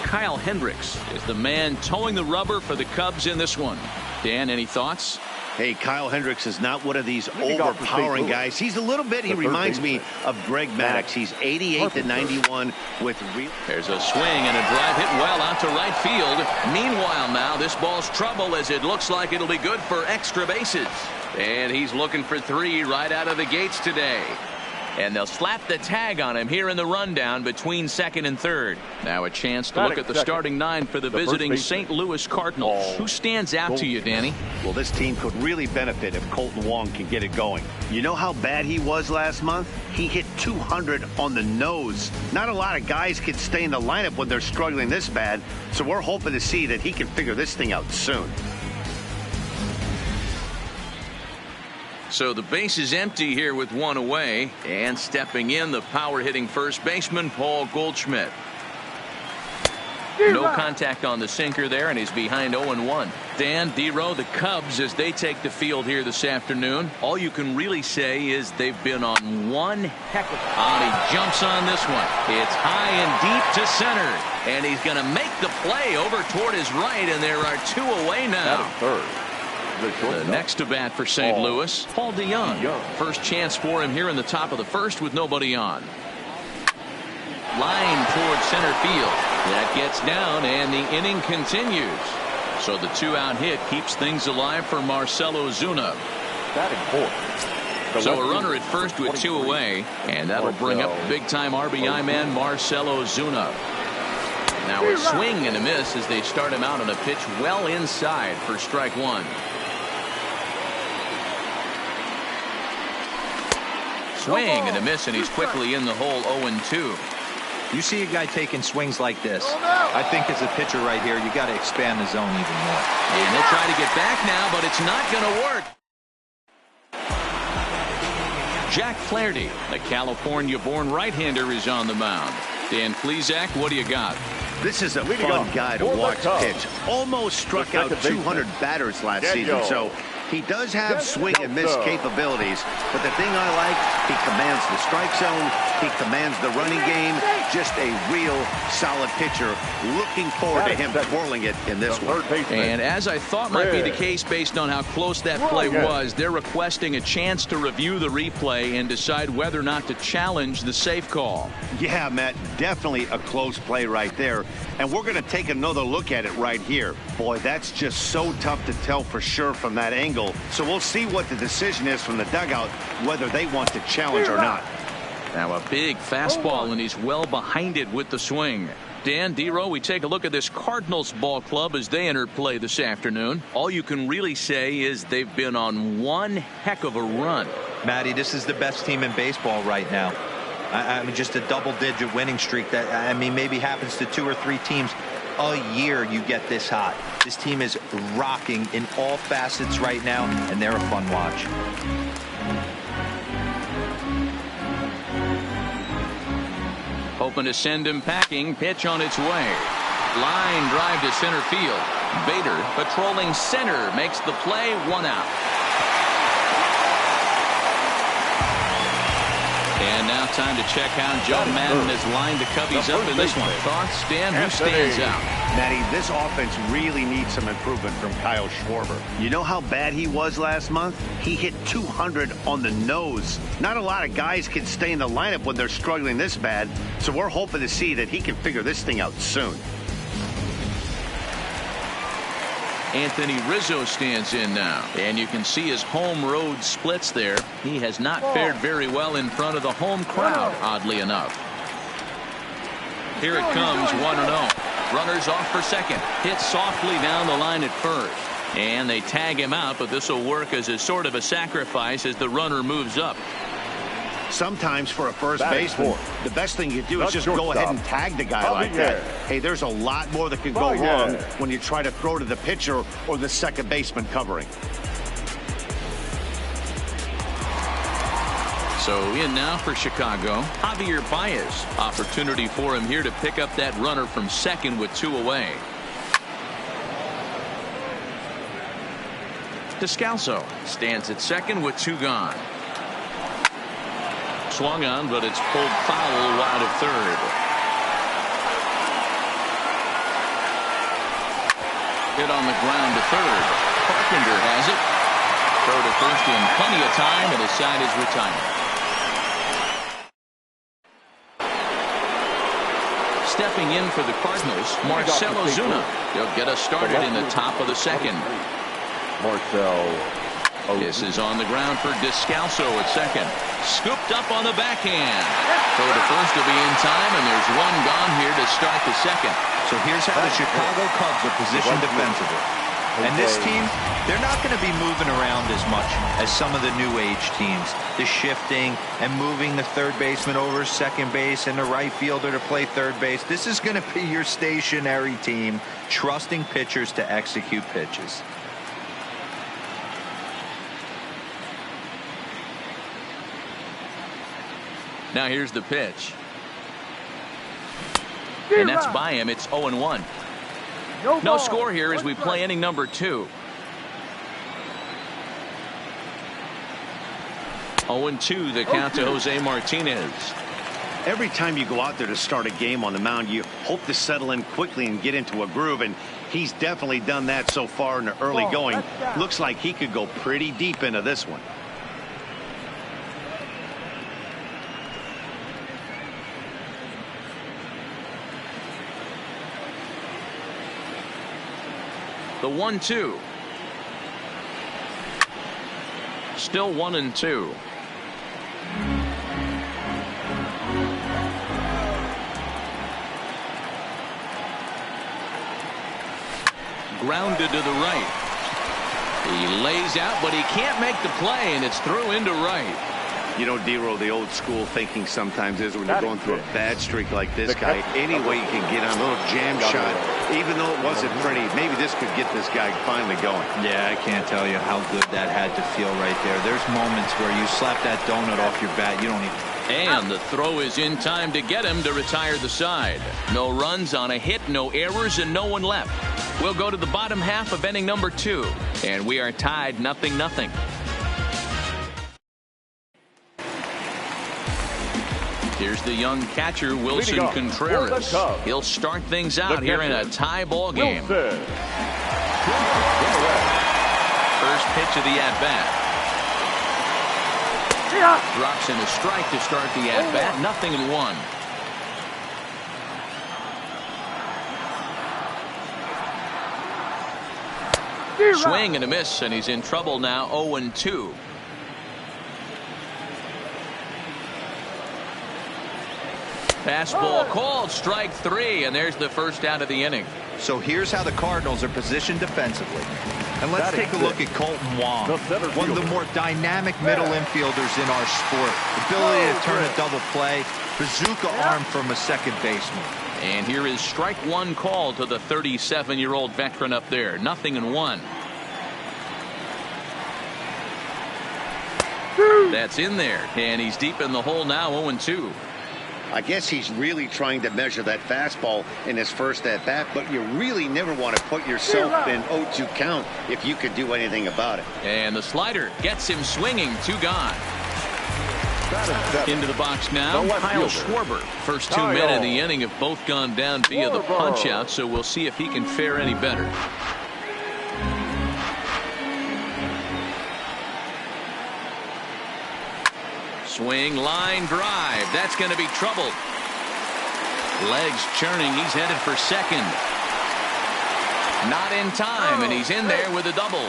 Kyle Hendricks is the man towing the rubber for the Cubs in this one. Dan, any thoughts?
Hey, Kyle Hendricks is not one of these overpowering guys. He's a little bit, he reminds me of Greg Maddux. He's 88 to 91 with real.
There's a swing and a drive hit well out to right field. Meanwhile, now this ball's trouble as it looks like it'll be good for extra bases. And he's looking for 3 right out of the gates today. And they'll slap the tag on him here in the rundown between second and third. Now a chance to look at the starting 9 for the visiting St. Louis Cardinals. Who stands out to you, Danny?
Well, this team could really benefit if Kolten Wong can get it going. You know how bad he was last month? He hit 200 on the nose. Not a lot of guys can stay in the lineup when they're struggling this bad, so we're hoping to see that he can figure this thing out soon.
So the base is empty here with 1 away, and stepping in, the power-hitting first baseman, Paul Goldschmidt. No contact on the sinker there, and he's behind 0-1. Dan, D-Row, the Cubs, as they take the field here this afternoon, all you can really say is they've been on one heck of a run. He jumps on this one. It's high and deep to center, and he's going to make the play over toward his right, and there are 2 away now.
Third.
The next to bat for St. Louis, Paul DeJong. First chance for him here in the top of the first with nobody on. Line toward center field. That gets down, and the inning continues. So the 2-out hit keeps things alive for Marcell Ozuna. So a runner at first with 2 away, and that'll bring up big-time RBI man Marcell Ozuna. Now a swing and a miss as they start him out on a pitch well inside for strike 1. Swing and a miss, and he's quickly in the hole. 0-2.
You see a guy taking swings like this. I think as a pitcher right here, you got to expand the zone even more.
And they'll try to get back now, but it's not going to work. Jack Flaherty, the California-born right-hander, is on the mound. Dan Plesac, what do you got?
This is a fun guy to watch pitch. Almost struck out 200 batters last season, so he does have swing and miss capabilities. But the thing I like, he commands the strike zone, he commands the running game. Just a real solid pitcher. Looking forward to him twirling it in this one.
And as I thought might be the case based on how close that play was, they're requesting a chance to review the replay and decide whether or not to challenge the safe call.
Yeah, Matt, definitely a close play right there. And we're going to take another look at it right here. Boy, that's just so tough to tell for sure from that angle. So we'll see what the decision is from the dugout, whether they want to challenge or not.
Now a big fastball, and he's well behind it with the swing. Dan, D-Row, we take a look at this Cardinals ball club as they enter play this afternoon. All you can really say is they've been on one heck of a run.
Matty, this is the best team in baseball right now. I mean, just a double-digit winning streak that, I mean, maybe happens to 2 or 3 teams a year. You get this hot. This team is rocking in all facets right now, and they're a fun watch.
Hoping to send him packing. Pitch on its way. Line drive to center field. Bader patrolling center makes the play. 1 out. And now time to check how Joe Madden has lined the Cubbies up in this one. Thoughts, Dan? Who stands out?
Matty, this offense really needs some improvement from Kyle Schwarber. You know how bad he was last month? He hit 200 on the nose. Not a lot of guys can stay in the lineup when they're struggling this bad, so we're hoping to see that he can figure this thing out soon.
Anthony Rizzo stands in now, and you can see his home road splits there. He has not fared very well in front of the home crowd, oddly enough. Here it comes, 1-0. Runners off for second. Hit softly down the line at first. And they tag him out, but this will work as a sort of a sacrifice as the runner moves up.
Sometimes for a first baseman, the best thing you do is just go ahead and tag the guy like that. Hey, there's a lot more that can go wrong when you try to throw to the pitcher or the second baseman covering.
So in now for Chicago, Javier Baez. Opportunity for him here to pick up that runner from second with 2 away. Descalso stands at second with 2 gone. Swung on, but it's pulled foul wide of third. Hit on the ground to third. Carpenter has it. Throw to first in plenty of time, and his side is retired. Stepping in for the Cardinals, Marcell Ozuna. He'll get us started in the top of the second. This is on the ground for Descalso at second. Scooped up on the backhand. Throw to first will be in time, and there's 1 gone here to start the second.
So here's how the Chicago Cubs are positioned defensively. And this team, they're not going to be moving around as much as some of the new age teams. The shifting and moving the third baseman over second base and the right fielder to play third base. This is going to be your stationary team, trusting pitchers to execute pitches.
Now here's the pitch. And that's by him. It's 0-1. No score here as we play inning number 2. 0-2 the count to Jose Martinez.
Every time you go out there to start a game on the mound, you hope to settle in quickly and get into a groove, and he's definitely done that so far in the early going. Looks like he could go pretty deep into this one.
The 1-2. Still 1-2. Grounded to the right. He lays out, but he can't make the play, and it's through into right.
You know, D-Roll, the old school thinking sometimes is when you're going through a bad streak like this guy, any way you can get on a little jam shot, even though it wasn't pretty, maybe this could get this guy finally going.
Yeah, I can't tell you how good that had to feel right there. There's moments where you slap that donut off your bat, you don't even...
And the throw is in time to get him to retire the side. No runs on a hit, no errors, and no one left. We'll go to the bottom half of inning number 2, and we are tied 0-0. Here's the young catcher, Wilson Contreras. He'll start things out here in a tie ball game. First pitch of the at-bat. Drops in a strike to start the at-bat. 0-1. Swing and a miss, and he's in trouble now. 0-2. Fastball called, strike 3, and there's the first out of the inning.
So here's how the Cardinals are positioned defensively. And let's take a look at Colton Wong, one of the more dynamic middle infielders in our sport. Ability to turn a double play, bazooka arm from a second baseman.
And here is strike 1 call to the 37-year-old veteran up there. 0-1. That's in there, and he's deep in the hole now. 0-2.
I guess he's really trying to measure that fastball in his first at-bat, but you really never want to put yourself in 0-2 count if you could do anything about it.
And the slider gets him swinging. 2 gone. Into the box now, Kyle Schwarber. First 2 men in the inning have both gone down via the punch-out, so we'll see if he can fare any better. Swing, line drive. That's going to be trouble. Legs churning. He's headed for second. Not in time, and he's in there with a double.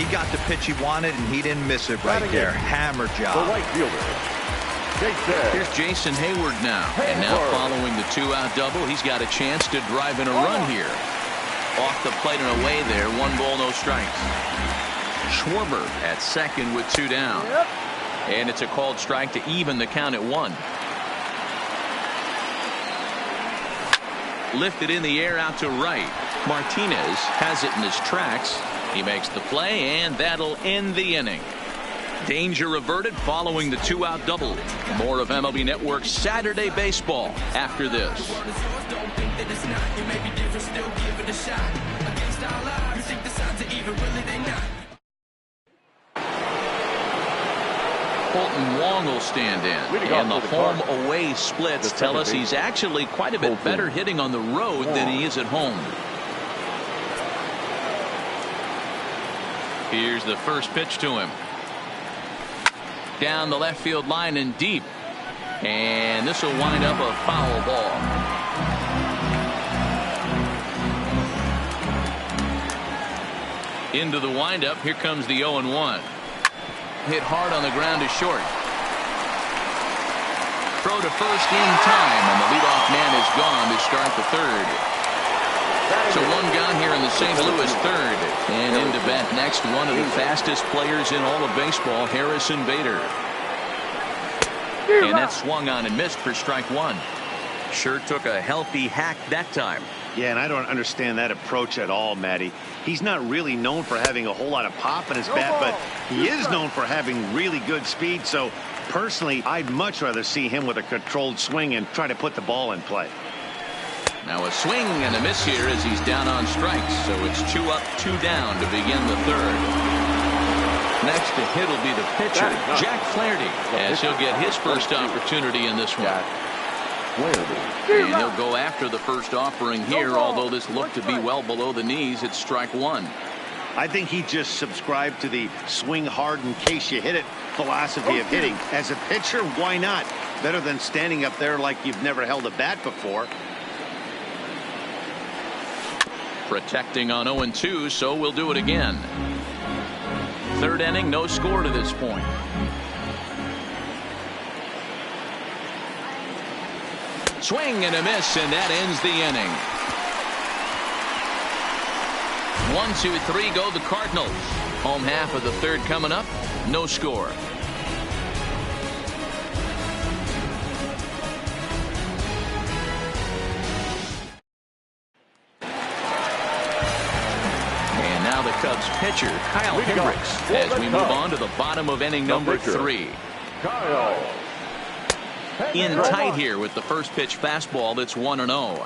He got the pitch he wanted, and he didn't miss it right there. Hammer job.
The right fielder.
Here's Jason Hayward now. And now following the 2-out double, he's got a chance to drive in a run here. Off the plate and away there. 1 ball, no strikes. Schwarber at second with 2 down. And it's a called strike to even the count at 1. Lifted in the air out to right. Martinez has it in his tracks. He makes the play, and that'll end the inning. Danger averted following the 2-out double. More of MLB Network's Saturday Baseball after this. Colton Wong will stand in. And the home-away splits tell us he's actually quite a bit better hitting on the road than he is at home. Here's the first pitch to him. Down the left field line and deep. And this will wind up a foul ball. Into the windup. Here comes the 0-1. Hit hard on the ground to short. Throw to first in time, and the leadoff man is gone to start the third. So one gone here in the St. Louis third. And into bat next, one of the fastest players in all of baseball, Harrison Bader. And that swung on and missed for strike one.
Sure took a healthy hack that time.
Yeah, and I don't understand that approach at all, Matty. He's not really known for having a whole lot of pop in his bat, but he is known for having really good speed. So personally, I'd much rather see him with a controlled swing and try to put the ball in play.
Now a swing and a miss here as he's down on strikes. So it's 2 up, 2 down to begin the third. Next to hit will be the pitcher, Jack Flaherty, as he'll get his first opportunity in this one. And he'll go after the first offering here, although this looked to be well below the knees. It's strike one.
I think he just subscribed to the swing hard in case you hit it philosophy of hitting. As a pitcher, why not? Better than standing up there like you've never held a bat before.
Protecting on 0-2, so we'll do it again. Third inning, no score to this point. Swing and a miss, and that ends the inning. 1, 2, 3 go the Cardinals. Home half of the third coming up. No score. And now the Cubs pitcher, Kyle Hendricks, as we move on to the bottom of inning number 3.
Kyle.
In tight here with the first pitch fastball that's 1-0.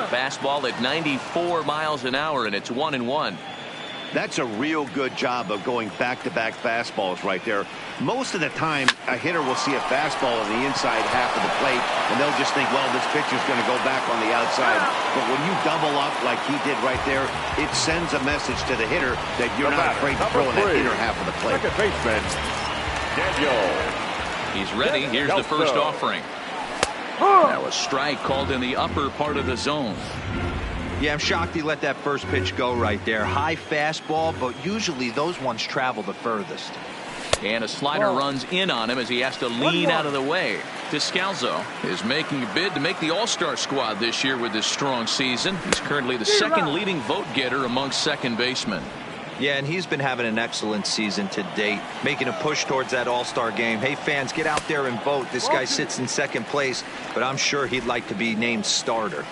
Fastball at 94 miles an hour, and it's 1-1.
That's a real good job of going back-to-back fastballs right there. Most of the time, a hitter will see a fastball on the inside half of the plate, and they'll just think, well, this pitcher's going to go back on the outside. But when you double up like he did right there, it sends a message to the hitter that you're not afraid to throw in that inner half of the plate.
Second baseman, Daniel.
He's ready. Here's the first offering. Now a strike called in the upper part of the zone.
Yeah, I'm shocked he let that first pitch go right there. High fastball, but usually those ones travel the furthest.
And a slider runs in on him as he has to lean out of the way. Descalzo is making a bid to make the All-Star squad this year with this strong season. He's currently the second leading vote getter amongst second basemen.
Yeah, and he's been having an excellent season to date, making a push towards that All-Star game. Hey, fans, get out there and vote. This guy sits in second place, but I'm sure he'd like to be named starter.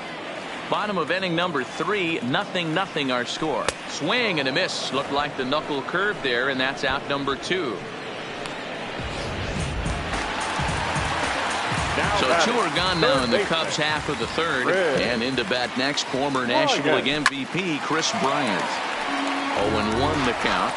Bottom of inning number 3, 0-0 our score. Swing and a miss. Looked like the knuckle curve there, and that's out number 2. So 2 are gone now in the Cubs half of the third. And into bat next, former National League MVP Kris Bryant. 0-1 the count.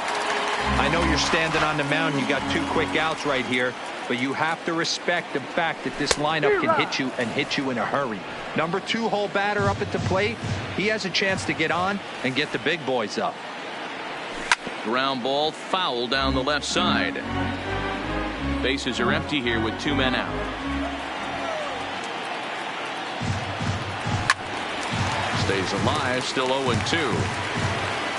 I know you're standing on the mound. You got 2 quick outs right here, but you have to respect the fact that this lineup can hit you and hit you in a hurry. Number 2 hole batter up at the plate. He has a chance to get on and get the big boys up.
Ground ball foul down the left side. Bases are empty here with 2 men out. Stays alive, still 0-2.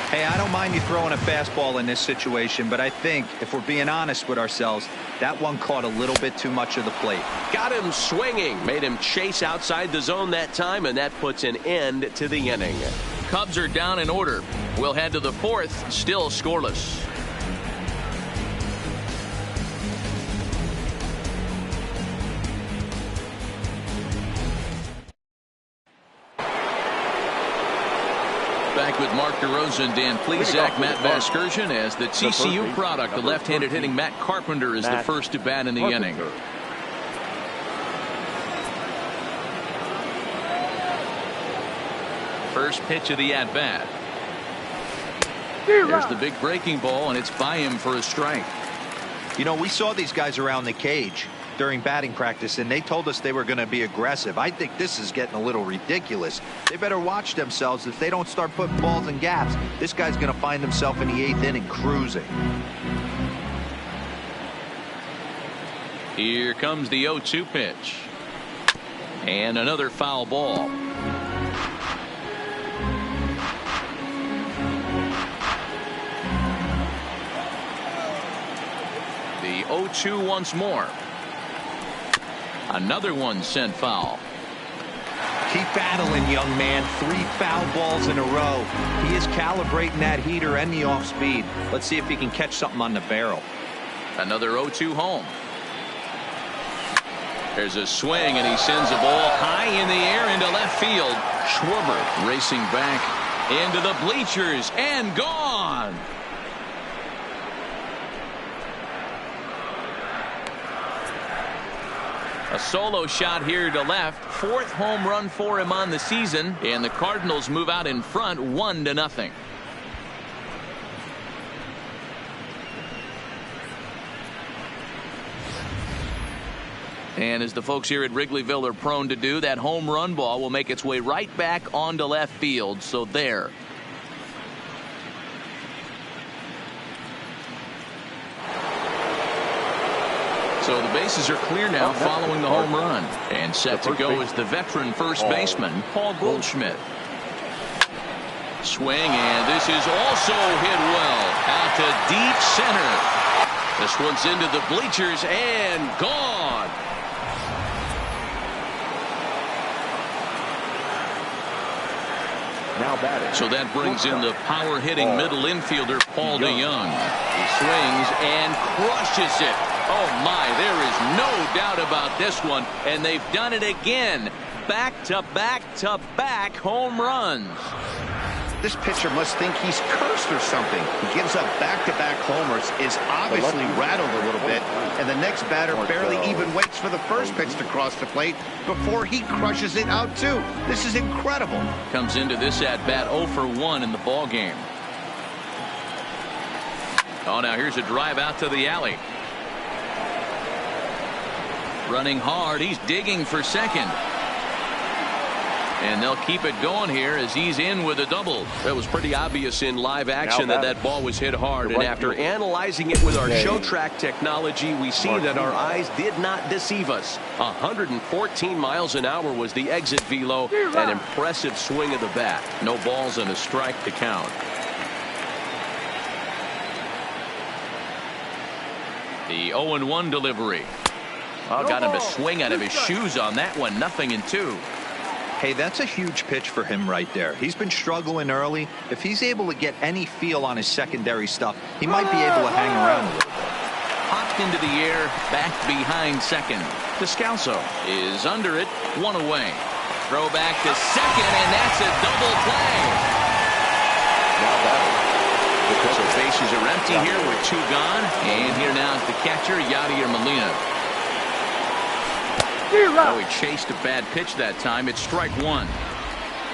Hey, I don't mind you throwing a fastball in this situation, but I think if we're being honest with ourselves, that one caught a little bit too much of the plate.
Got him swinging, made him chase outside the zone that time, and that puts an end to the inning.
Cubs are down in order. We'll head to the 4th, still scoreless. Back with Mark DeRosa and Dan Plesac, Matt Vasgersian as the TCU product. The left-handed hitting Matt Carpenter is the first to bat in the inning. First pitch of the at-bat. There's the big breaking ball, and it's by him for a strike.
You know, we saw these guys around the cage during batting practice, and they told us they were going to be aggressive. I think this is getting a little ridiculous. They better watch themselves. If they don't start putting balls in gaps, this guy's going to find himself in the 8th inning cruising.
Here comes the 0-2 pitch. And another foul ball. The 0-2 once more. Another one sent foul.
Keep battling, young man. 3 foul balls in a row. He is calibrating that heater and the off speed. Let's see if he can catch something on the barrel.
Another 0-2 home. There's a swing, and he sends a ball high in the air into left field. Schwarber racing back into the bleachers and gone. A solo shot here to left. 4th home run for him on the season, and the Cardinals move out in front 1-0. And as the folks here at Wrigleyville are prone to do, that home run ball will make its way right back onto left field. So there. So the bases are clear now following the home run. And set to go is the veteran first baseman, Paul Goldschmidt. Swing, and this is also hit well out to deep center. This one's into the bleachers and gone.
Now batting.
So that brings in the power hitting middle infielder Paul DeYoung. He swings and crushes it. Oh my, there is no doubt about this one, and they've done it again. Back to back to back home runs.
This pitcher must think he's cursed or something. He gives up back-to-back homers, is obviously rattled a little bit, and the next batter barely even waits for the first pitch to cross the plate before he crushes it out too. This is incredible.
Comes into this at-bat 0 for 1 in the ball game. Oh, now here's a drive out to the alley. Running hard, he's digging for second. And they'll keep it going here as he's in with a double.
That was pretty obvious in live action that ball was hit hard. And after analyzing it with our show track technology, we see that our eyes did not deceive us. 114 miles an hour was the exit velo. An impressive swing of the bat.
No balls and a strike to count. The 0-1 delivery. Oh, got him to swing out of his shoes on that one. 0-2.
Hey, that's a huge pitch for him right there. He's been struggling early. If he's able to get any feel on his secondary stuff, he might be able to hang around a little bit.
Popped into the air, back behind second. Descalso is under it, 1 away. Throw back to second, and that's a double play. So bases are empty here with 2 gone. And here now is the catcher, Yadier Molina. Oh, he chased a bad pitch that time. It's strike 1.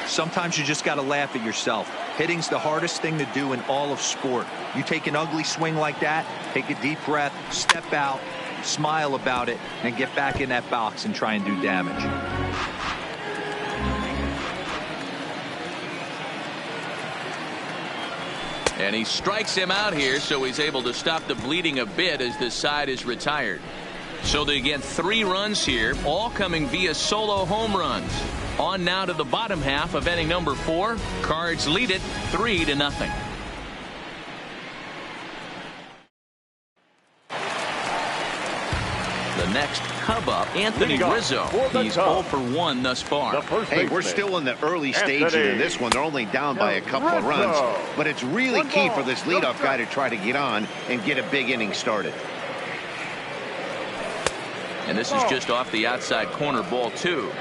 Sometimes you just got to laugh at yourself. Hitting's the hardest thing to do in all of sport. You take an ugly swing like that, take a deep breath, step out, smile about it, and get back in that box and try and do damage.
And he strikes him out here, so he's able to stop the bleeding a bit as this side is retired. So they get 3 runs here, all coming via solo home runs. On now to the bottom half of inning number 4. Cards lead it 3-0. The next Cub up, Anthony Rizzo. He's 0 for 1 thus far.
Hey, we're still in the early stages of this one. They're only down by a couple of runs, but it's really key for this leadoff guy to try to get on and get a big inning started.
And this is just off the outside corner, ball 2.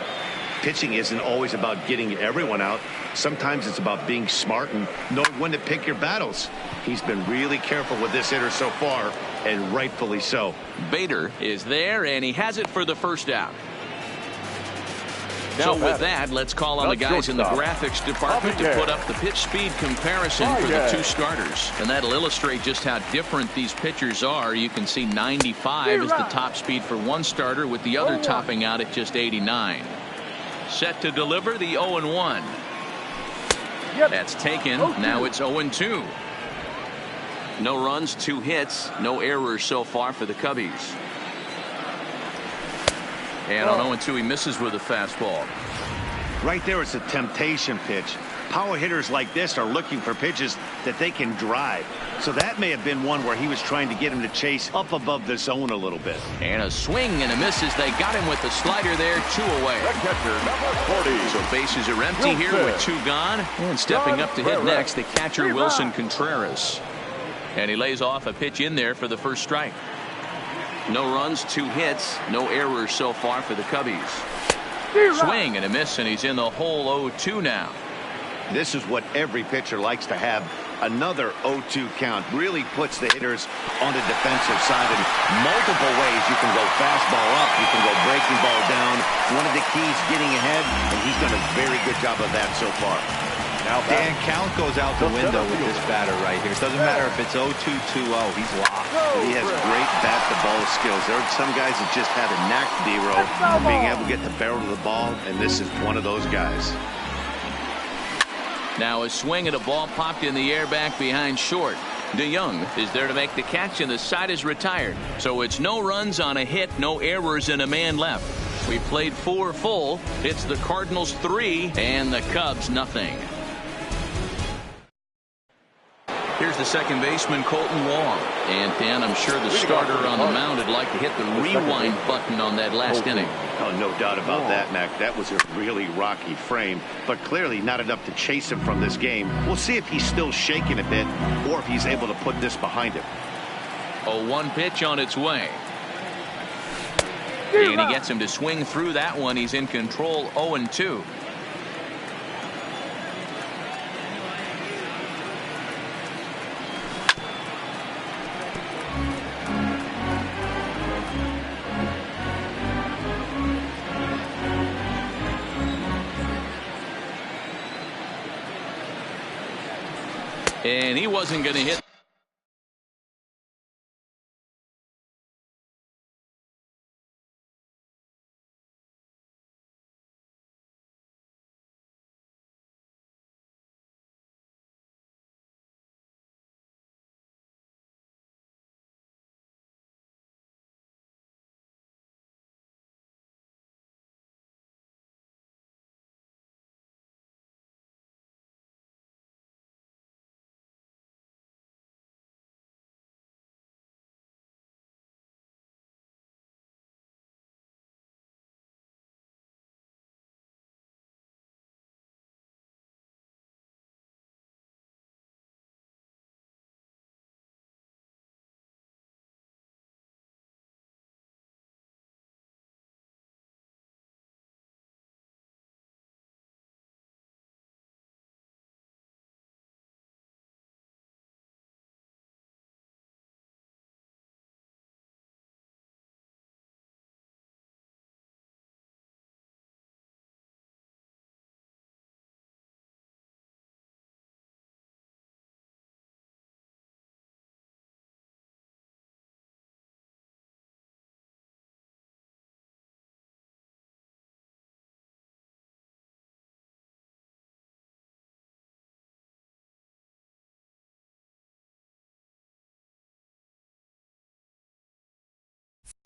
Pitching isn't always about getting everyone out. Sometimes it's about being smart and knowing when to pick your battles. He's been really careful with this hitter so far, and rightfully so.
Bader is there, and he has it for the first out. So with that, let's call on the guys in the graphics department to put up the pitch speed comparison for the two starters. And that'll illustrate just how different these pitchers are. You can see 95 is the top speed for one starter, with the other topping out at just 89. Set to deliver the 0-1. That's taken. Now it's 0-2. No runs, 2 hits, no errors so far for the Cubbies. And on 0-2, he misses with a fastball.
Right there, it's a temptation pitch. Power hitters like this are looking for pitches that they can drive. So that may have been one where he was trying to get him to chase up above the zone a little bit.
And a swing and a miss as they got him with the slider there, 2 away.
Number 40.
So bases are empty here with 2 gone. And stepping up to hit next, the catcher Wilson Contreras. And he lays off a pitch in there for the first strike. No runs, 2 hits, no errors so far for the Cubbies. Swing and a miss, and he's in the hole 0-2 now.
This is what every pitcher likes to have. Another 0-2 count really puts the hitters on the defensive side in multiple ways. You can go fastball up, you can go breaking ball down. One of the keys, getting ahead, and he's done a very good job of that so far.
Now Dan, count goes out the window with this batter right here. It doesn't matter if it's 0-2, 2-0. He's locked.
He has great bat-to-ball skills. There are some guys that just have a knack, D-Row, being able to get the barrel of the ball, and this is one of those guys.
Now a swing at a ball popped in the air back behind short. DeYoung is there to make the catch, and the side is retired. So it's no runs on a hit, no errors, and a man left. We played 4 full. It's the Cardinals 3 and the Cubs nothing. Here's the second baseman, Colton Wong. And Dan, I'm sure the starter on the mound would like to hit the rewind button on that last inning.
Oh, no doubt about that, Mac. That was a really rocky frame, but clearly not enough to chase him from this game. We'll see if he's still shaking a bit or if he's able to put this behind him.
0-1 pitch on its way. And he gets him to swing through that one. He's in control, 0-2. And he wasn't going to hit.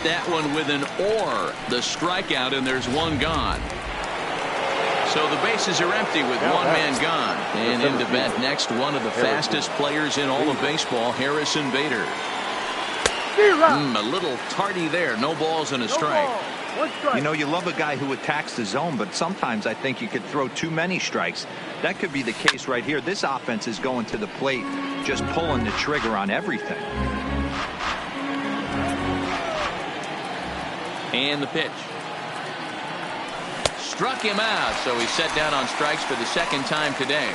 That one with an or, the strikeout, and there's 1 gone. So the bases are empty with 1 man gone. And into bat next, one of the fastest players in all of baseball, Harrison Bader. A little tardy there. No balls and a strike.
You know, you love a guy who attacks the zone, but sometimes I think you could throw too many strikes. That could be the case right here. This offense is going to the plate, just pulling the trigger on everything.
And the pitch. Struck him out, so he's set down on strikes for the second time today.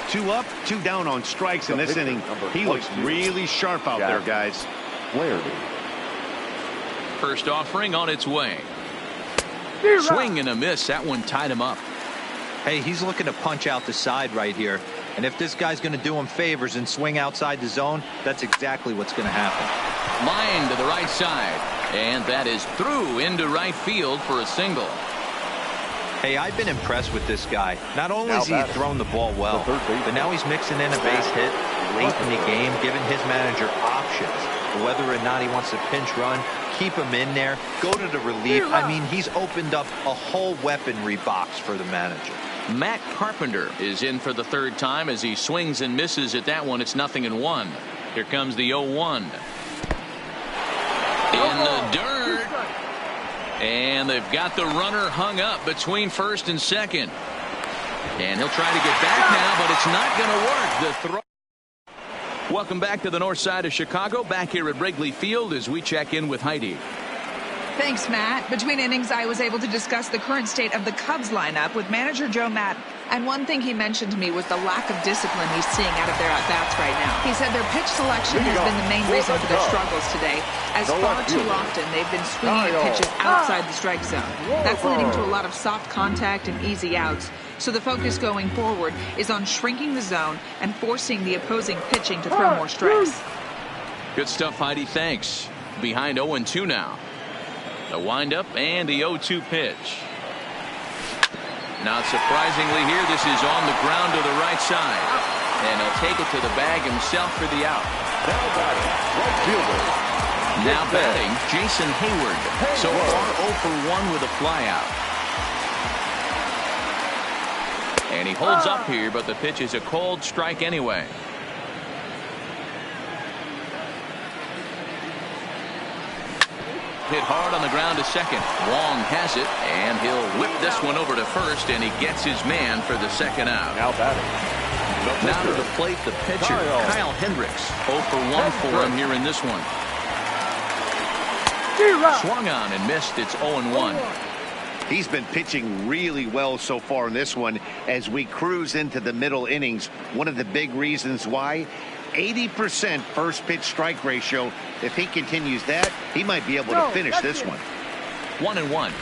2 up, 2 down on strikes in this inning. He looks really sharp out there, guys.
First offering on its way. Swing and a miss. That one tied him up.
Hey, he's looking to punch out the side right here. And if this guy's going to do him favors and swing outside the zone, that's exactly what's going to happen.
Line to the right side. And that is through into right field for a single.
Hey, I've been impressed with this guy. Not only has he thrown the ball well, but now he's mixing in a base hit late in the game, giving his manager options. Whether or not he wants to pinch run, keep him in there, go to the relief. I mean, he's opened up a whole weaponry box for the manager.
Matt Carpenter is in for the third time as he swings and misses at that one. It's 0-1. Here comes the 0-1. In the dirt. And they've got the runner hung up between first and second. And he'll try to get back now, but it's not going to work. The throw. Welcome back to the north side of Chicago. Back here at Wrigley Field as we check in with Heidi.
Thanks, Matt. Between innings, I was able to discuss the current state of the Cubs lineup with manager Joe Maddon. And one thing he mentioned to me was the lack of discipline he's seeing out of their at-bats right now. He said their pitch selection has been the main reason for their struggles today, as far too often they've been swinging at pitches outside the strike zone. That's leading to a lot of soft contact and easy outs. So the focus going forward is on shrinking the zone and forcing the opposing pitching to throw more strikes.
Good stuff, Heidi. Thanks. Behind 0-2 now. The windup and the 0-2 pitch. Not surprisingly here, this is on the ground to the right side. And he'll take it to the bag himself for the out. Now batting, Jason Hayward. So far 0 for 1 with a flyout. And he holds up here, but the pitch is a cold strike anyway. Hit hard on the ground to second. Wong has it, and he'll whip this one over to first, and he gets his man for the second out.
Now batting.
Now to the plate, the pitcher, Kyle Hendricks. 0 for 1 for him here in this one. Swung on and missed. It's 0-1.
He's been pitching really well so far in this one as we cruise into the middle innings. One of the big reasons why, 80% first pitch strike ratio. If he continues that, he might be able to finish this one.
1-1.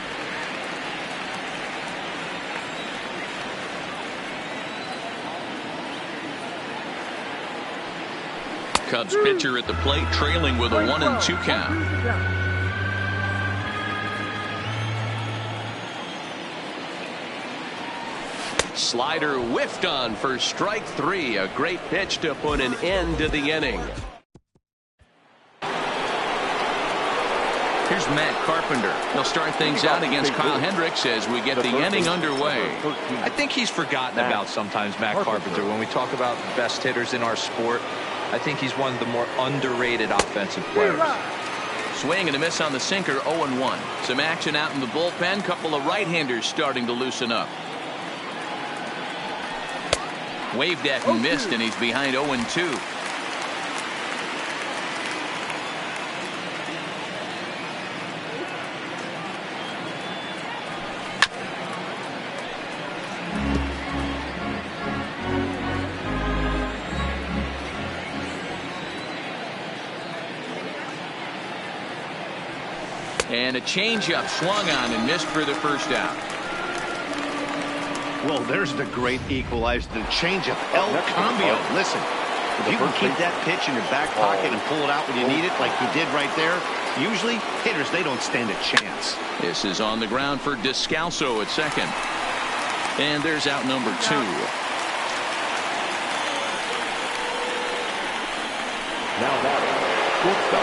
Cubs pitcher at the plate, trailing with a 1-2 count. Slider whiffed on for strike 3. A great pitch to put an end to the inning. Here's Matt Carpenter. He'll start things out against Kyle Hendricks as we get the inning underway.
I think he's forgotten about sometimes Matt Carpenter. When we talk about the best hitters in our sport, I think he's one of the more underrated offensive players.
Swing and a miss on the sinker, 0-1. Some action out in the bullpen. Couple of right-handers starting to loosen up. Waved at and missed, and he's behind 0-2. And a changeup swung on and missed for the first out.
Well, there's the great equalizer, the changeup, El Cambio. Listen, if you can keep that pitch in your back pocket and pull it out when you need it like he did right there, usually hitters, they don't stand a chance.
This is on the ground for Descalso at second. And there's out number 2.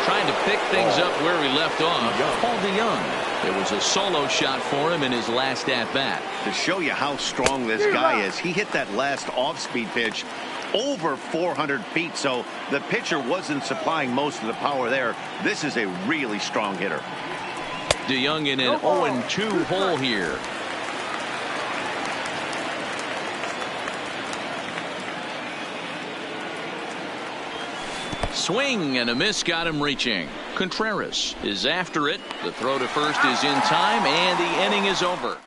Trying to pick things up where he left off, Paul DeJong. It was a solo shot for him in his last at-bat.
To show you how strong this guy is, he hit that last off-speed pitch over 400 feet, so the pitcher wasn't supplying most of the power there. This is a really strong hitter.
DeJong in an 0-2 hole here. Swing and a miss got him reaching. Contreras is after it. The throw to first is in time, and the inning is over.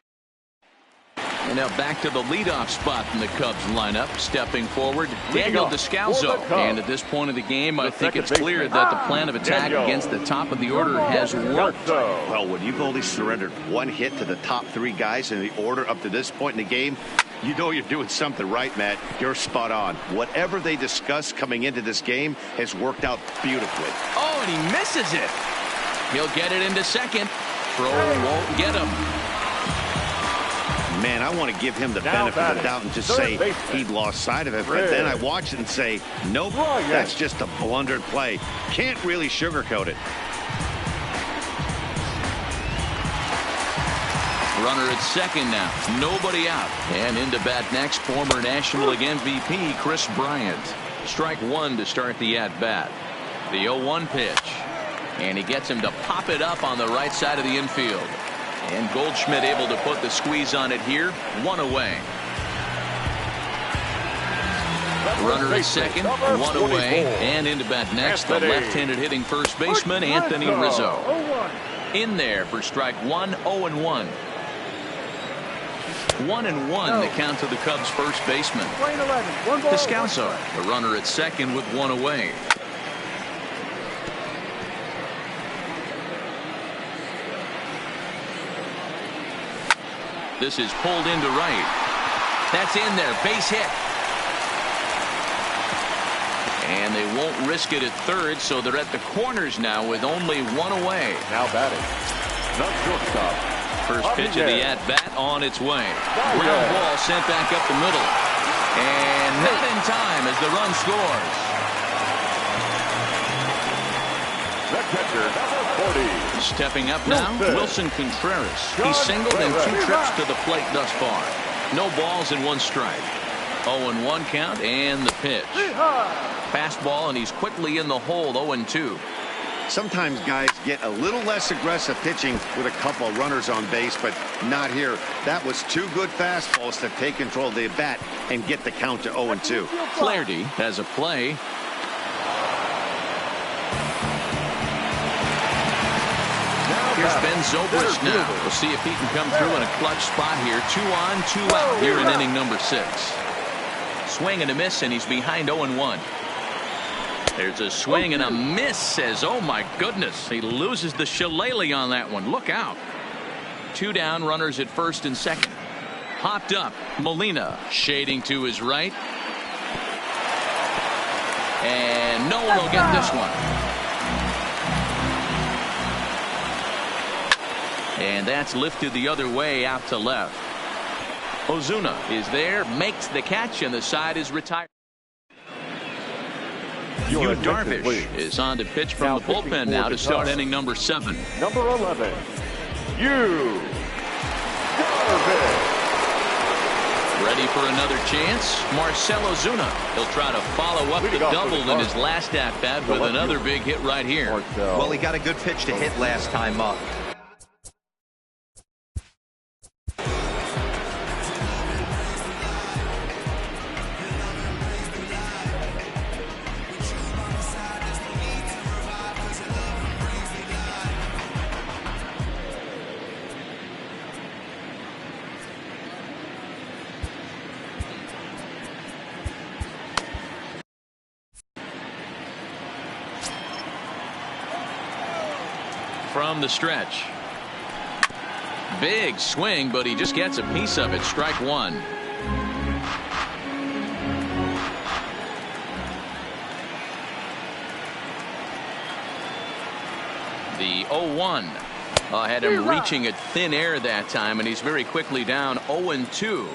And now back to the leadoff spot in the Cubs lineup. Stepping forward, Daniel Descalso. And at this point of the game, I think it's clear that the plan of attack against the top of the order has worked.
Well, when you've only surrendered one hit to the top 3 guys in the order up to this point in the game, you know you're doing something right, Matt. You're spot on. Whatever they discussed coming into this game has worked out beautifully.
Oh, and he misses it. He'll get it into second. Thrower won't get him.
Man, I want to give him the benefit of the doubt and just say he'd lost sight of it. But then I watch it and say, nope, that's just a blundered play. Can't really sugarcoat it.
Runner at second now. Nobody out. And into bat next, former National League MVP Chris Bryant. Strike 1 to start the at-bat. The 0-1 pitch. And he gets him to pop it up on the right side of the infield. And Goldschmidt able to put the squeeze on it here. 1 away. Runner at second, 1 away. And into bat next, the left-handed hitting first baseman, Anthony Rizzo. In there for strike 1, 0-1. 1-1 the count to the Cubs first baseman. Descalso, the runner at second with 1 away. This is pulled into right. That's in there. Base hit. And they won't risk it at third, so they're at the corners now with only 1 away.
Now batting, the shortstop.
First pitch of the at-bat on its way. Ground ball sent back up the middle. And not in time as the run scores.
The catcher, number 40.
Stepping up now, Wilson Contreras. He's singled in 2 trips to the plate thus far. No balls and 1 strike. 0-1 count and the pitch. Fastball, and he's quickly in the hole. 0-2.
Sometimes guys get a little less aggressive pitching with a couple of runners on base, but not here. That was 2 good fastballs to take control of the bat and get the count to 0-2.
Flaherty has a play. Here's Ben Zobrist now. We'll see if he can come through in a clutch spot here. 2 on, 2 out here in inning number 6. Swing and a miss, and he's behind 0-1. There's a swing and a miss. Says, oh my goodness, he loses the shillelagh on that one. Look out. 2 down, runners at first and second. Hopped up, Molina shading to his right. And no one will get this one. And that's lifted the other way out to left. Ozuna is there, makes the catch, and the side is retired. Yu Darvish is on to pitch from the bullpen now to start inning number 7.
Number 11, Yu Darvish.
Ready for another chance? Marcell Ozuna. He'll try to follow up the double in his last at-bat with another big hit right here.
Well, he got a good pitch to hit last time up.
From the stretch. Big swing, but he just gets a piece of it. Strike 1. The 0-1 had him reaching at thin air that time, and he's very quickly down 0-2.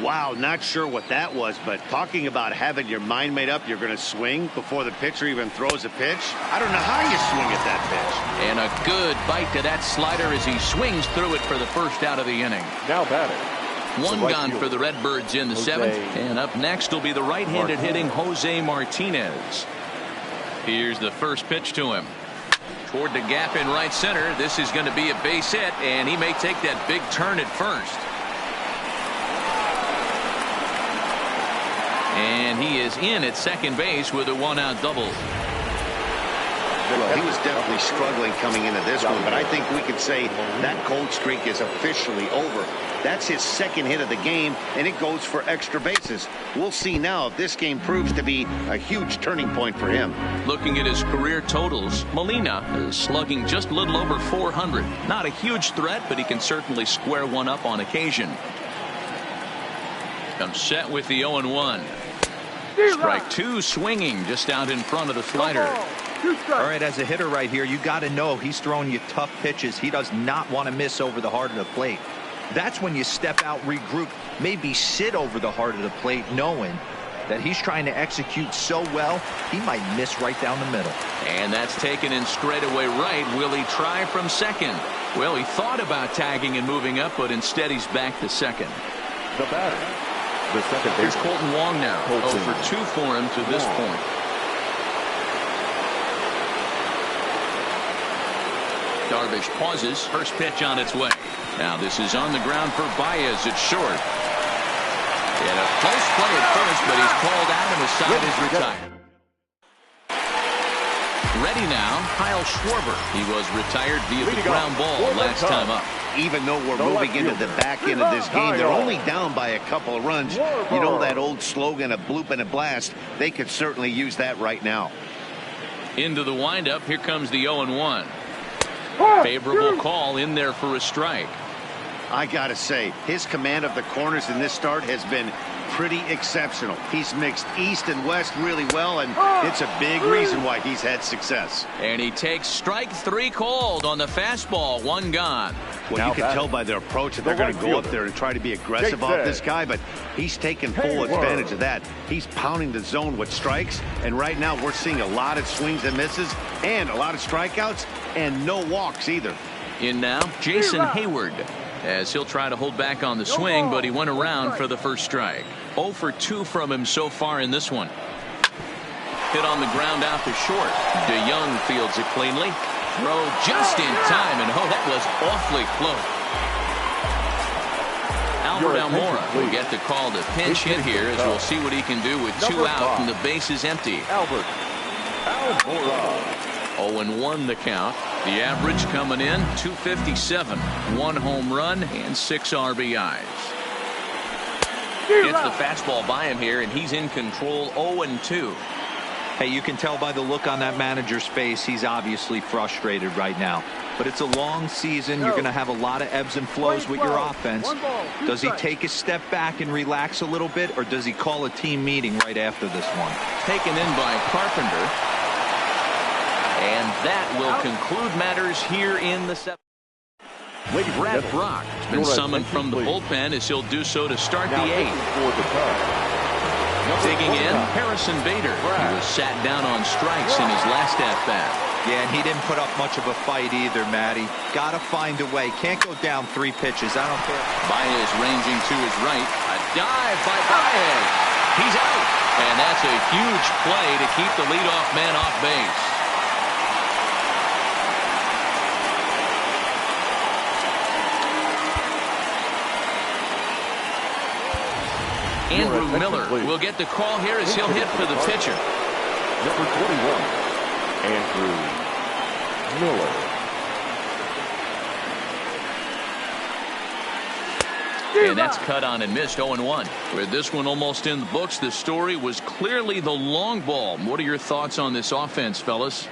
Wow, not sure what that was, but talking about having your mind made up you're going to swing before the pitcher even throws a pitch. I don't know how you swing at that pitch.
And a good bite to that slider as he swings through it for the first out of the inning.
Now batting.
1 gone for the Redbirds in the 7th. And up next will be the right-handed hitting Jose Martinez. Here's the first pitch to him. Toward the gap in right center. This is going to be a base hit, and he may take that big turn at first. And he is in at second base with a 1-out double.
Well, he was definitely struggling coming into this one, but I think we could say that cold streak is officially over. That's his second hit of the game, and it goes for extra bases. We'll see now if this game proves to be a huge turning point for him.
Looking at his career totals, Molina is slugging just a little over 400. Not a huge threat, but he can certainly square one up on occasion. Comes set with the 0-1. Strike two, swinging just out in front of the slider.
All right, as a hitter right here, you got to know he's throwing you tough pitches. He does not want to miss over the heart of the plate. That's when you step out, regroup, maybe sit over the heart of the plate, knowing that he's trying to execute so well, he might miss right down the middle.
And that's taken in straightaway right. Will he try from second? Well, he thought about tagging and moving up, but instead he's back to second.
The batter, the second
Here's
baseman.
Colton Wong now. 0 for 2 for him to this point. Darvish pauses. First pitch on its way. Now this is on the ground for Baez at short. And a close play at first, but he's called out and his side is retired. Ready now, Kyle Schwarber. He was retired via the ground ball last time up.
Even though we're moving into the back end of this game, they're only down by a couple of runs. You know that old slogan, a bloop and a blast. They could certainly use that right now.
Into the windup, here comes the 0-1. Favorable call in there for a strike.
I gotta say, his command of the corners in this start has been pretty exceptional. He's mixed east and west really well, and it's a big reason why he's had success.
And he takes strike 3 called on the fastball. 1 gone.
Well, you can tell by their approach that they're going to go up there and try to be aggressive off this guy, but he's taking full advantage of that. He's pounding the zone with strikes, and right now we're seeing a lot of swings and misses and a lot of strikeouts and no walks either.
In now, Jason Hayward, as he'll try to hold back on the swing, but he went around for the first strike. 0 for 2 from him so far in this one. Hit on the ground out to short. DeYoung fields it cleanly. Throw just in time, and that was awfully close. Albert Almora will get the call to pinch hit here, as we'll see what he can do with 2 out and the base is empty.
Albert Almora.
0-1 the count. The average coming in 257. 1 home run and 6 RBIs. Gets the fastball by him here, and he's in control. 0-2.
Hey, you can tell by the look on that manager's face, he's obviously frustrated right now. But it's a long season. You're going to have a lot of ebbs and flows with your offense. Does he take a step back and relax a little bit, or does he call a team meeting right after this one?
Taken in by Carpenter. And that will conclude matters here in the 7th. Brad Brock has been summoned from the bullpen, as he'll do so to start the 8th. Digging in, Harrison Bader. He was sat down on strikes in his last at-bat.
Yeah, and he didn't put up much of a fight either, Matty. Got to find a way. Can't go down 3 pitches. I don't care.
Baez ranging to his right. A dive by Baez. He's out. And that's a huge play to keep the leadoff man off base. Andrew Miller will get the call here as he'll hit for the pitcher.
Number 21, Andrew Miller.
And that's cut on and missed. 0-1. With this one almost in the books, the story was clearly the long ball. What are your thoughts on this offense, fellas?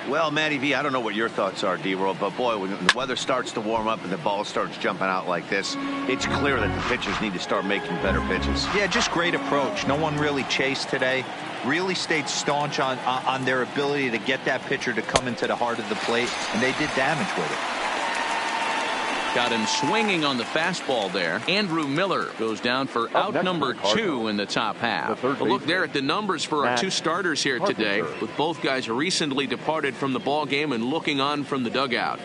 Well, Matty V, I don't know what your thoughts are, D-Roll, but boy, when the weather starts to warm up and the ball starts jumping out like this, it's clear that the pitchers need to start making better pitches.
Yeah, just great approach. No one really chased today. Really stayed staunch on their ability to get that pitcher to come into the heart of the plate, and they did damage with it.
Got him swinging on the fastball there. Andrew Miller goes down for out number 2 in the top half. But look there at the numbers for our 2 starters here today, with both guys recently departed from the ball game and looking on from the dugout.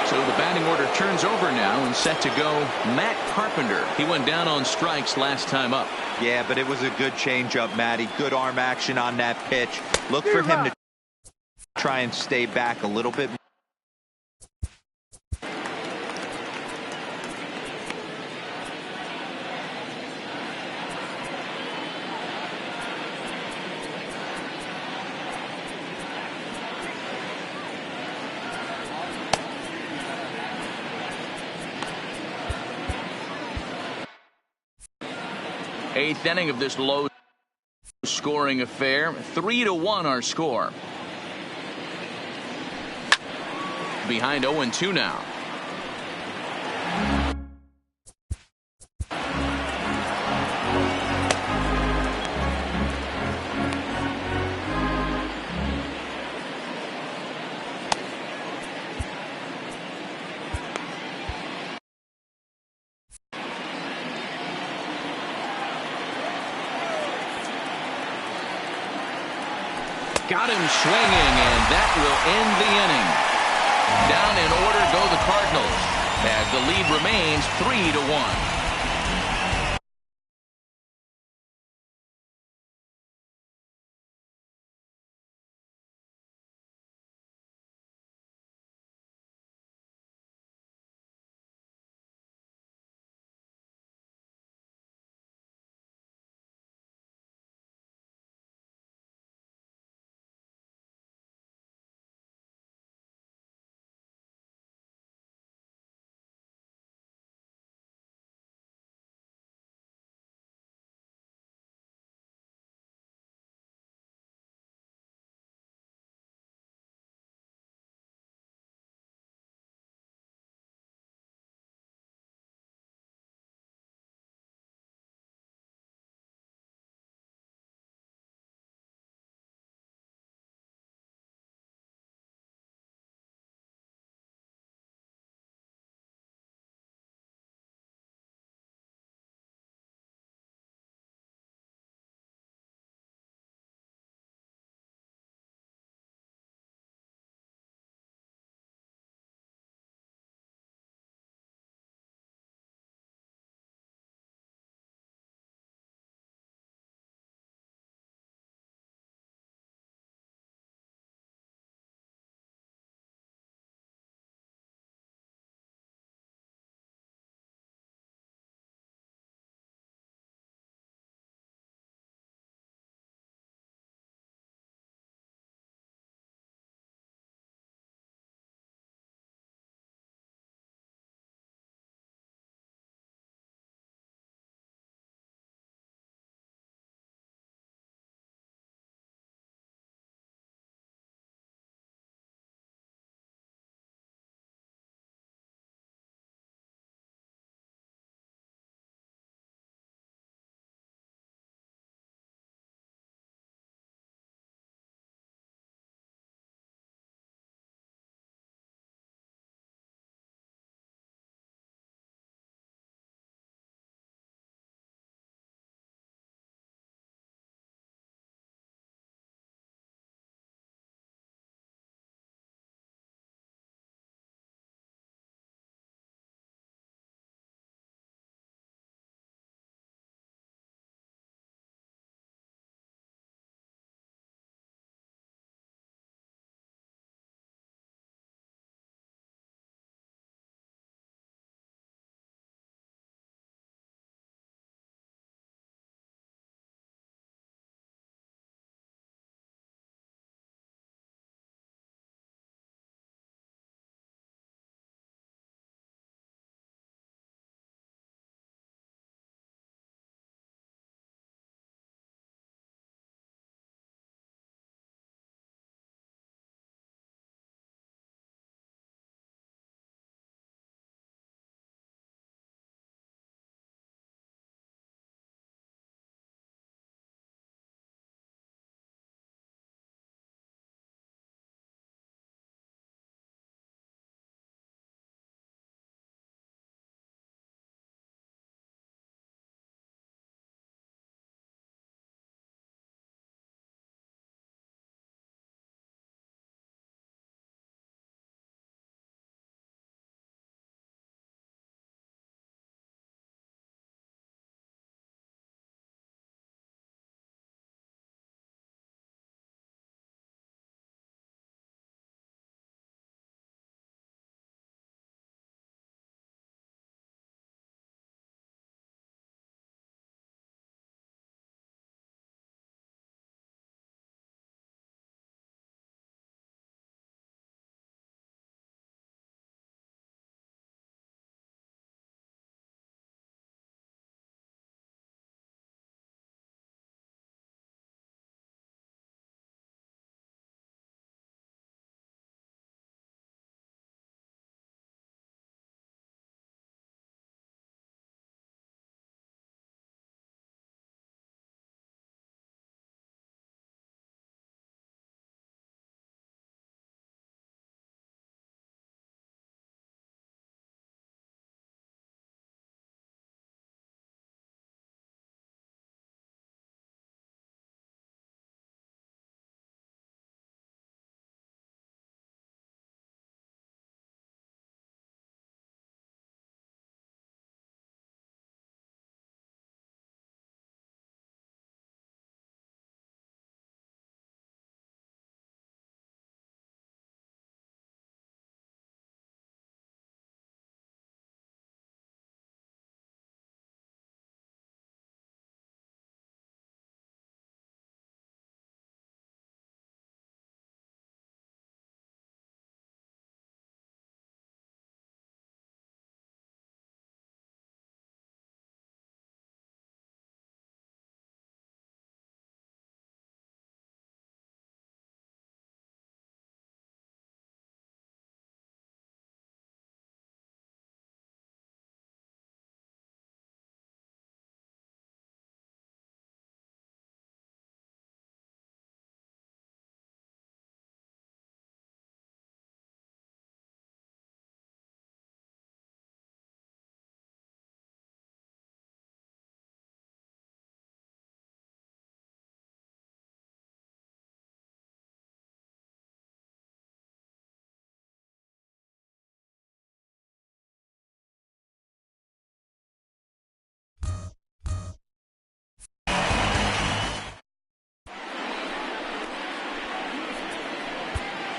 So the batting order turns over now, and set to go Matt Carpenter. He went down on strikes last time up.
Yeah, but it was a good changeup, Matty. Good arm action on that pitch. Look for him to try and stay back a little bit.
Eighth inning of this low scoring affair. 3-1 our score. Behind 0-2 now. Got him swinging, and that will end the inning. Down in order go the Cardinals as the lead remains 3-1.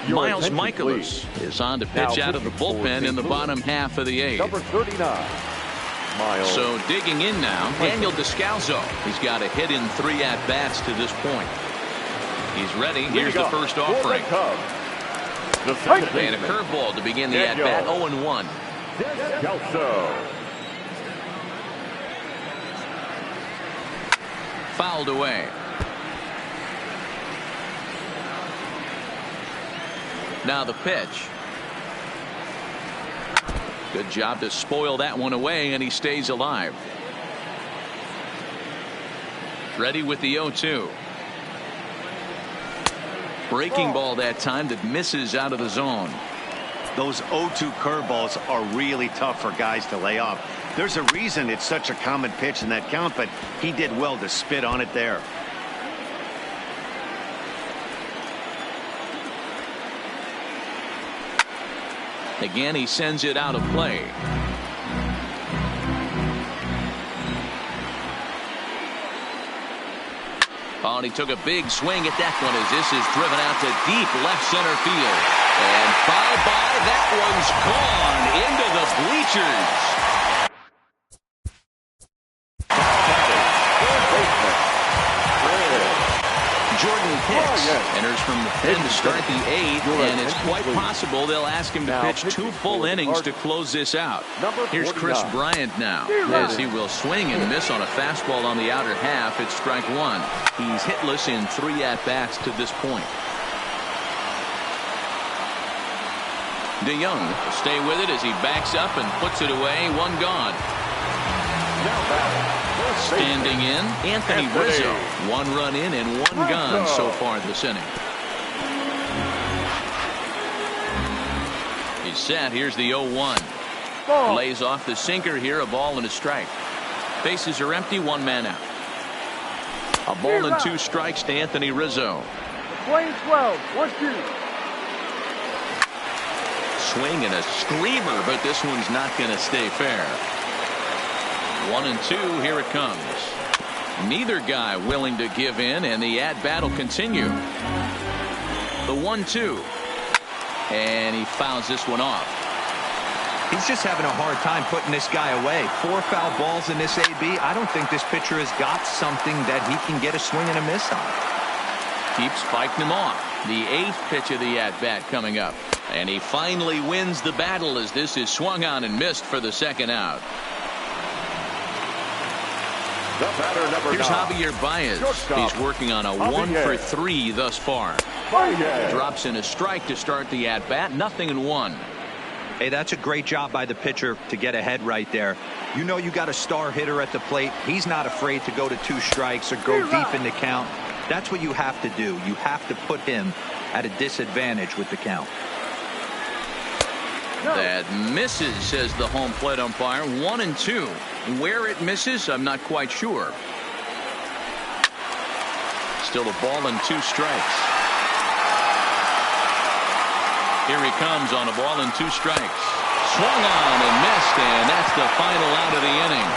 Miles Michaelis is on to pitch out of the bullpen in the bottom half of the eighth.
Number 39. Miles.
So digging in now, Daniel Descalso. He's got a hit in 3 at-bats to this point. He's ready. Here's the first offering. And a curveball to begin the at-bat. 0-1.
Descalso.
Fouled away. Now the pitch. Good job to spoil that one away, and he stays alive. Ready with the 0-2. Breaking ball that time that misses out of the zone.
Those 0-2 curveballs are really tough for guys to lay off. There's a reason it's such a common pitch in that count, but he did well to spit on it there.
Again, he sends it out of play. Oh, and he took a big swing at that one as this is driven out to deep left center field. And bye-bye, that one's gone into the bleachers. Jordan Hicks enters from the pen to start the 8th, and it's quite possible they'll ask him to pitch 2 full innings to close this out. Here's Chris Bryant now, as he will swing and miss on a fastball on the outer half. It's strike 1. He's hitless in 3 at-bats to this point. DeYoung will stay with it as he backs up and puts it away. 1 gone. Standing in, Anthony Rizzo. 1 run in and 1 gone so far this inning. He's set. Here's the 0-1. Lays off the sinker here. A ball and a strike. Bases are empty. 1 man out. A ball and 2 strikes to Anthony Rizzo.
Playing 12. 1-2.
Swing and a screamer, but this one's not going to stay fair. 1-2. Here it comes. Neither guy willing to give in, and the at-bat will continue. The 1-2. And he fouls this one off.
He's just having a hard time putting this guy away. 4 foul balls in this AB. I don't think this pitcher has got something that he can get a swing and a miss on.
Keeps fighting him off. The 8th pitch of the at-bat coming up. And he finally wins the battle as this is swung on and missed for the 2nd out. Here's Javier Baez. He's working on a 1-for-3 thus far. Drops in a strike to start the at-bat. 0-1.
Hey, that's a great job by the pitcher to get ahead right there. You know you got a star hitter at the plate. He's not afraid to go to 2 strikes or go deep in the count. That's what you have to do. You have to put him at a disadvantage with the count.
That misses, says the home plate umpire. 1-2. Where it misses, I'm not quite sure. Still a ball and 2 strikes. Here he comes on a ball and 2 strikes. Swung on and missed, and that's the final out of the inning.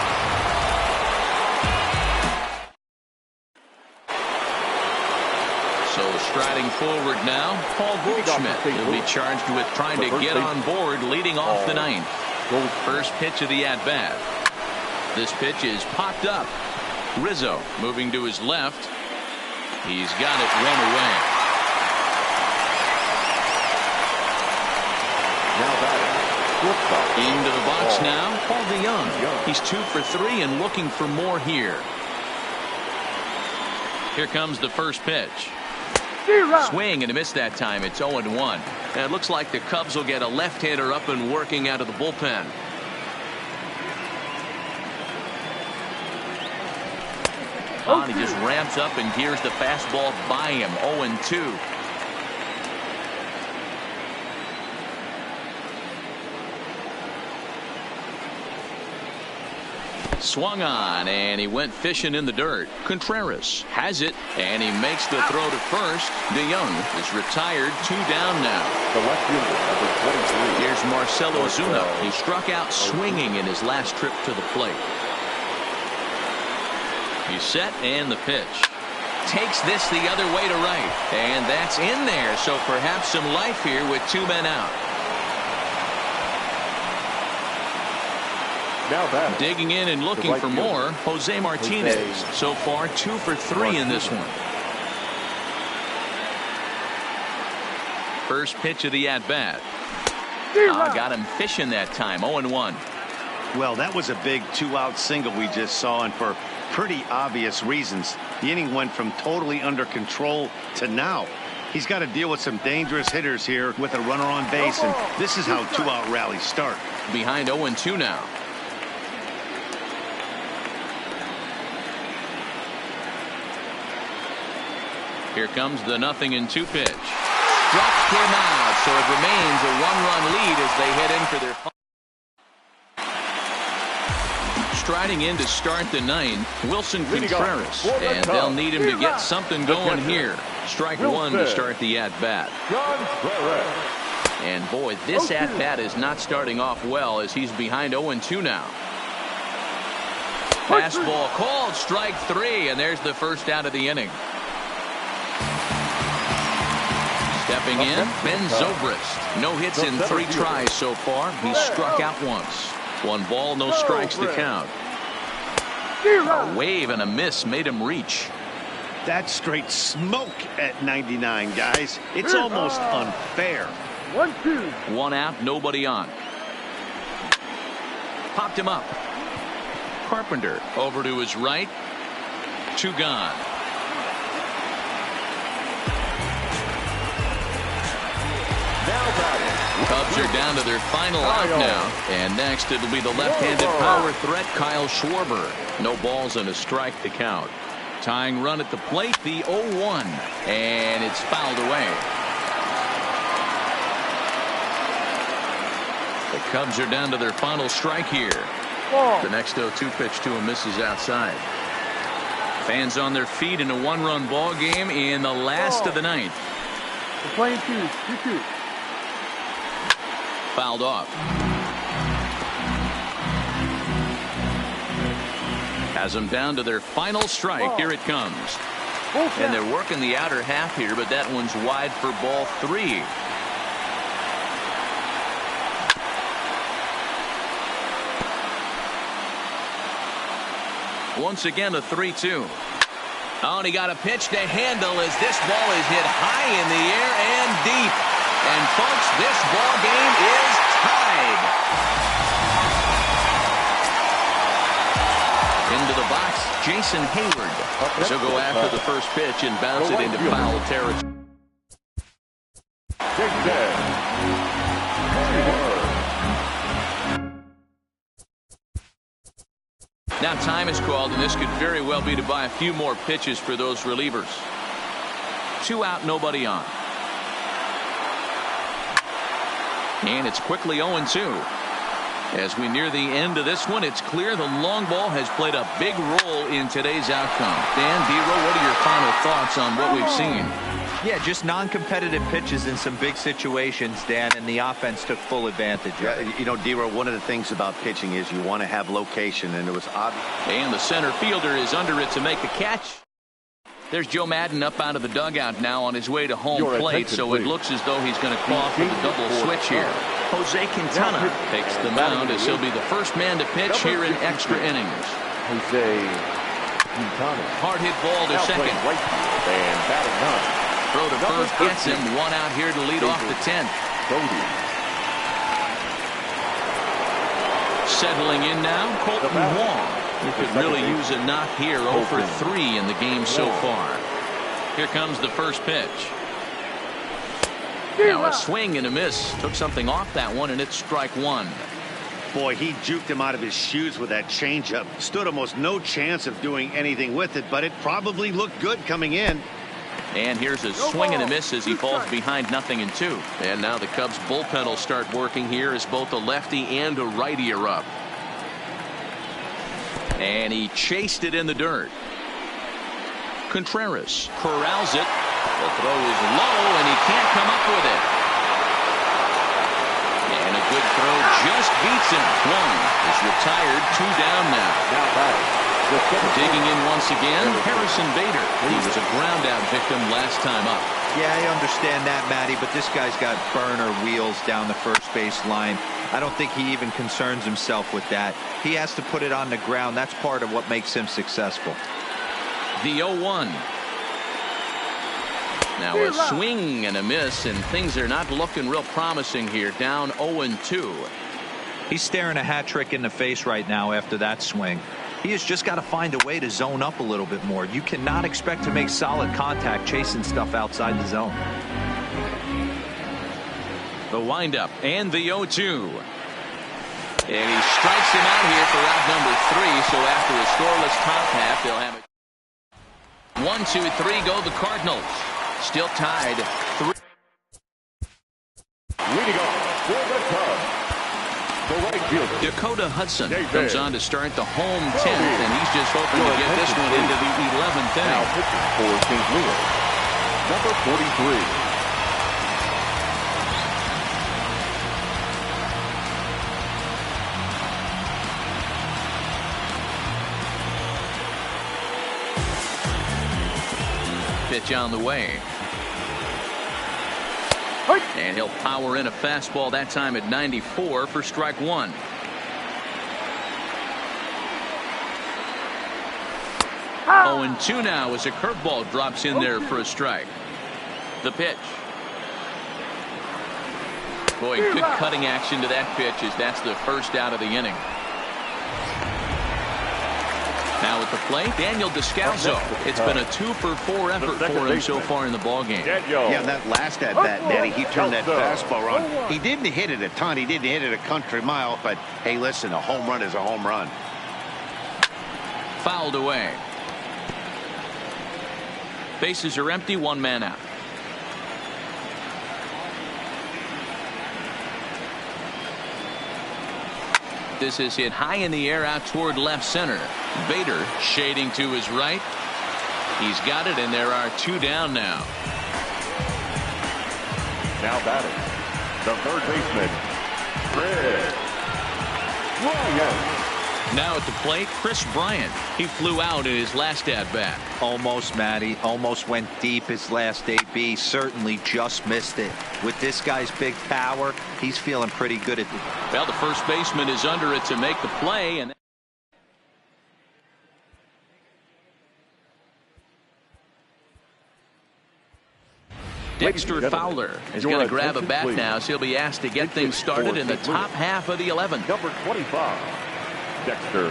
So striding forward now, Paul Goldschmidt will be charged with trying to get on board leading off the 9th. First pitch of the at-bat. This pitch is popped up. Rizzo moving to his left. He's got it 1 away. Into the box now, Paul DeYoung. He's 2 for 3 and looking for more here. Here comes the first pitch. Swing and a miss that time. It's 0-1. And it looks like the Cubs will get a left-hander up and working out of the bullpen. He just ramps up and gears the fastball by him. 0-2. Swung on, and he went fishing in the dirt. Contreras has it, and he makes the throw to first. DeYoung is retired. 2 down now.
The left fielder, number 23.
Here's Marcell Ozuna. He struck out swinging in his last trip to the plate. He's set, and the pitch. takes this the other way to right. And that's in there, so perhaps some life here with 2 men out.
Now
digging in and looking for more, Jose Martinez. So far 2 for 3 in this one. First pitch of the at-bat. Got him fishing that time. 0-1.
Well, that was a big 2-out single we just saw, and for pretty obvious reasons. The inning went from totally under control to now. He's got to deal with some dangerous hitters here with a runner on base, and this is how 2-out rallies start.
Behind 0-2 now. Here comes the 0-2 pitch. Struck him out, so it remains a 1-run lead as they head in for their striding in to start the 9th, Wilson Contreras, and they'll need him to get something going here. Strike 1 to start the at-bat. And boy, this at-bat is not starting off well as he's behind 0-2 now. Fastball called, strike 3, and there's the first out of the inning. Stepping in, Ben Zobrist. No hits in 3 tries so far. He's struck out once. 1 ball, no strikes to count. A wave and a miss made him reach.
That's straight smoke at 99, guys. It's almost unfair.
1-2. 1 out, nobody on. Popped him up. Carpenter over to his right. 2 gone. Cubs are down to their final out now. And next it'll be the left-handed power threat, Kyle Schwarber. No balls and a strike to count. Tying run at the plate, the 0-1. And it's fouled away. The Cubs are down to their final strike here. The next 0-2 pitch to him misses outside. Fans on their feet in a 1-run ball game in the last of the 9th.
We're playing 2-2.
Fouled off. Has them down to their final strike. Here it comes. And they're working the outer half here, but that one's wide for ball 3. Once again, a 3-2. Oh, and he got a pitch to handle as this ball is hit high in the air and deep. And folks, this ball game is tied. Into the box, Jason Hayward. She'll go after the first pitch and bounce it into foul territory. Now time is called, and this could very well be to buy a few more pitches for those relievers. 2 out, nobody on. And it's quickly 0-2. As we near the end of this one, it's clear the long ball has played a big role in today's outcome. Dan Dero, what are your final thoughts on what we've seen?
Yeah, just non-competitive pitches in some big situations, Dan, and the offense took full advantage of it.
You know, Dero, one of the things about pitching is you want to have location, and it was obvious.
And the center fielder is under it to make the catch. There's Joe Madden up out of the dugout now on his way to home plate, so it looks as though he's going to call for the double switch here. Jose Quintana takes the mound as he'll be the first man to pitch here in extra innings.
Jose Quintana.
Hard hit ball to second.
And batting none.
Throw to first gets him. 1 out here to lead off the 10th. Settling in now, Colton Wong. You could really use a knock here. 0 for 3 in the game so far. Here comes the first pitch. Now a swing and a miss. Took something off that one, and it's strike 1.
Boy, he juked him out of his shoes with that changeup. Stood almost no chance of doing anything with it, but it probably looked good coming in.
And here's a swing and a miss as he falls behind 0-2. And now the Cubs bullpen will start working here as both a lefty and a righty are up. And he chased it in the dirt. Contreras corrals it. The throw is low, and he can't come up with it. And a good throw just beats him. 1 is retired. 2 down now. Digging in once again, Harrison Bader. He was a ground out victim last time up.
Yeah, I understand that, Matty, but this guy's got burner wheels down the first base line. I don't think he even concerns himself with that. He has to put it on the ground. That's part of what makes him successful.
The 0-1. Now a swing and a miss, and things are not looking real promising here. Down 0-2.
He's staring a hat trick in the face right now after that swing. He has just got to find a way to zone up a little bit more. You cannot expect to make solid contact chasing stuff outside the zone.
The windup and the 0-2. And he strikes him out here for out number 3. So after a scoreless top half, they'll have it. 1, 2, 3 go the Cardinals. Still tied. 3.
Leading off for the Cubs, the right fielder,
Dakota Hudson comes on to start the home 10th, and he's just hoping to get this one into the 11th inning.
Now pitching for St. Louis, number 43.
Pitch on the way. And he'll power in a fastball that time at 94 for strike 1. Oh, and 2 now as a curveball drops in there for a strike. The pitch. Boy, good cutting action to that pitch as that's the first out of the inning. Now at the plate, Daniel Descalso. It's been a 2-for-4 effort for him so far in the ballgame.
Yeah, that last at bat, Daddy, he turned that fastball on. He didn't hit it a ton. He didn't hit it a country mile. But, hey, listen, a home run is a home run.
Fouled away. Bases are empty, 1 man out. This is hit high in the air out toward left center. Bader shading to his right. He's got it, and there are 2 down now.
Now batting, the third baseman, Kris Bryant.
Now at the plate, Kris Bryant. He flew out in his last at-bat.
Almost, Matty. Almost went deep his last AB. Certainly just missed it. With this guy's big power, he's feeling pretty good at it.
Well, the first baseman is under it to make the play. And Dexter Fowler is going to grab a bat now, so he'll be asked to get things started in the top half of the 11th.
Number 25, Dexter.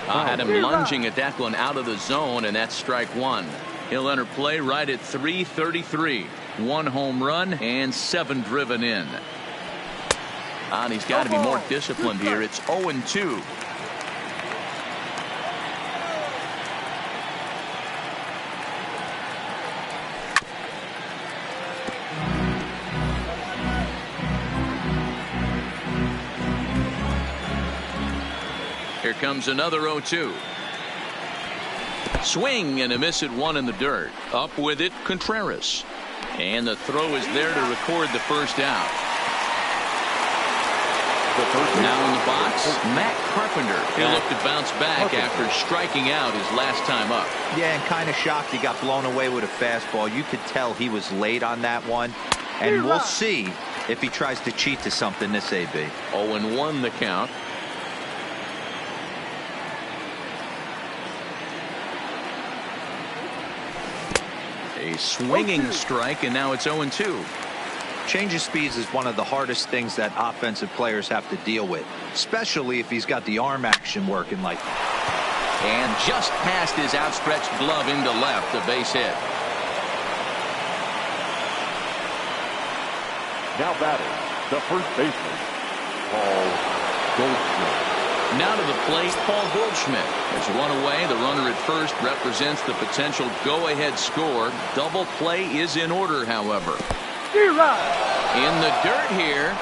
Had him lunging at that one out of the zone, and that's strike 1. He'll enter play right at 3:33. 1 home run and 7 driven in. And he's got to be more disciplined here. It's 0-2. Here comes another 0-2. Swing and a miss at 1 in the dirt. Up with it, Contreras. And the throw is there to record the first out. Now in the box, Matt Carpenter. He'll look to bounce back after striking out his last time up.
Yeah, and kind of shocked he got blown away with a fastball. You could tell he was late on that one. And we'll see if he tries to cheat to something this AB.
0-1 the count. A swinging strike, and now it's 0-2.
Change of speeds is one of the hardest things that offensive players have to deal with, especially if he's got the arm action working like that.
And just past his outstretched glove into left, a base hit.
Now batting, the first baseman, Paul Goldschmidt.
Now to the plate, Paul Goldschmidt. There's 1 away. The runner at first represents the potential go-ahead score. Double play is in order, however. In the dirt here.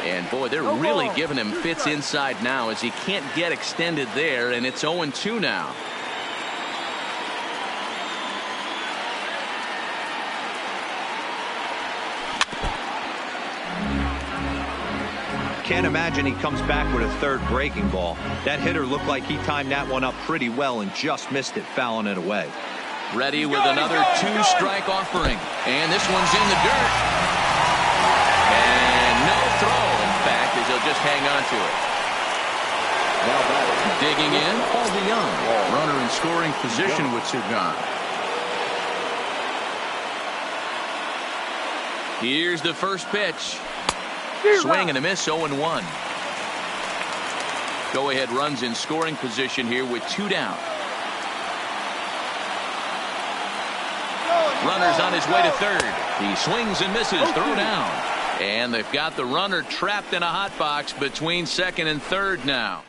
And boy, they're really giving him fits inside now as he can't get extended there, and it's 0-2 now.
can't imagine he comes back with a third breaking ball. That hitter looked like he timed that one up pretty well and just missed it, fouling it away.
Ready with another two-strike offering. And this one's in the dirt. And no throw, in fact, as he'll just hang on to it. Digging in, Paul DeYoung. Runner in scoring position with two gone. Here's the first pitch. Swing and a miss, 0-1. Go-ahead runs in scoring position here with two down. Runner's on his way to third. He swings and misses, throw down. And they've got the runner trapped in a hot box between second and third now.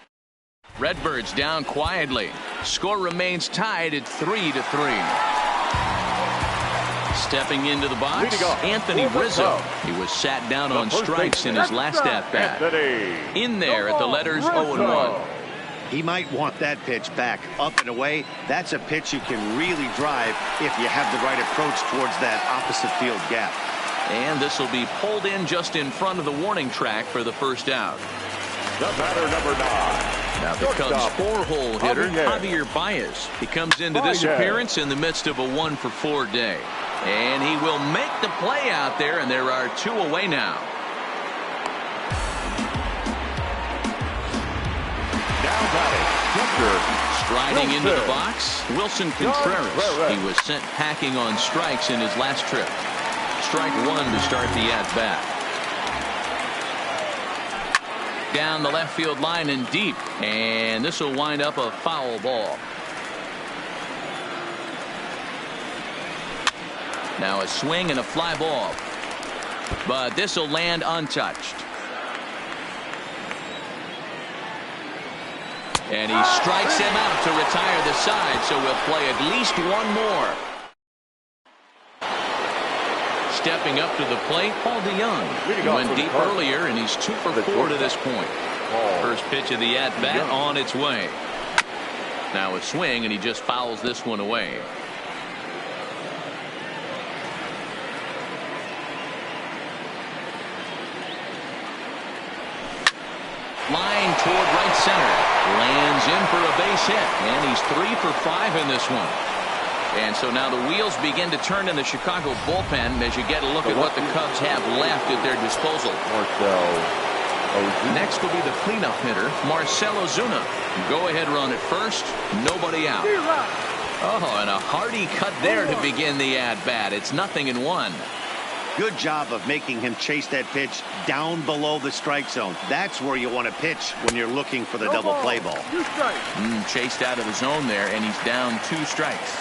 Redbirds down quietly. Score remains tied at 3-3. Stepping into the box, Anthony Rizzo. He was sat down on strikes in his last at-bat. In there at the letters 0-1.
He might want that pitch back, up and away. That's a pitch you can really drive if you have the right approach towards that opposite field gap.
And this will be pulled in just in front of the warning track for the first out.
The batter, number 9.
Now the Cubs four-hole hitter, Javier Baez. He comes into this appearance in the midst of a 1-for-4 day. And he will make the play out there, and there are two away now.
Now batting,
striding into the box, Wilson Contreras. He was sent packing on strikes in his last trip. Strike one to start the at-bat. Down the left field line and deep, and this will wind up a foul ball. Now a swing and a fly ball, but this will land untouched. And he strikes him out to retire the side, so we'll play at least one more. Stepping up to the plate, Paul DeYoung. He went deep earlier, and he's 2-for-4 to this point. First pitch of the at-bat on its way. Now a swing, and he just fouls this one away. Line toward right center. Lands in for a base hit, and he's 3-for-5 in this one. And so now the wheels begin to turn in the Chicago bullpen as you get a look at what the Cubs have left at their disposal. Next will be the cleanup hitter, Marcell Ozuna. Go-ahead run at first, nobody out. Oh, and a hearty cut there to begin the at-bat. It's 0-1.
Good job of making him chase that pitch down below the strike zone. That's where you want to pitch when you're looking for the double play ball.
Chased out of the zone there, and he's down 2 strikes.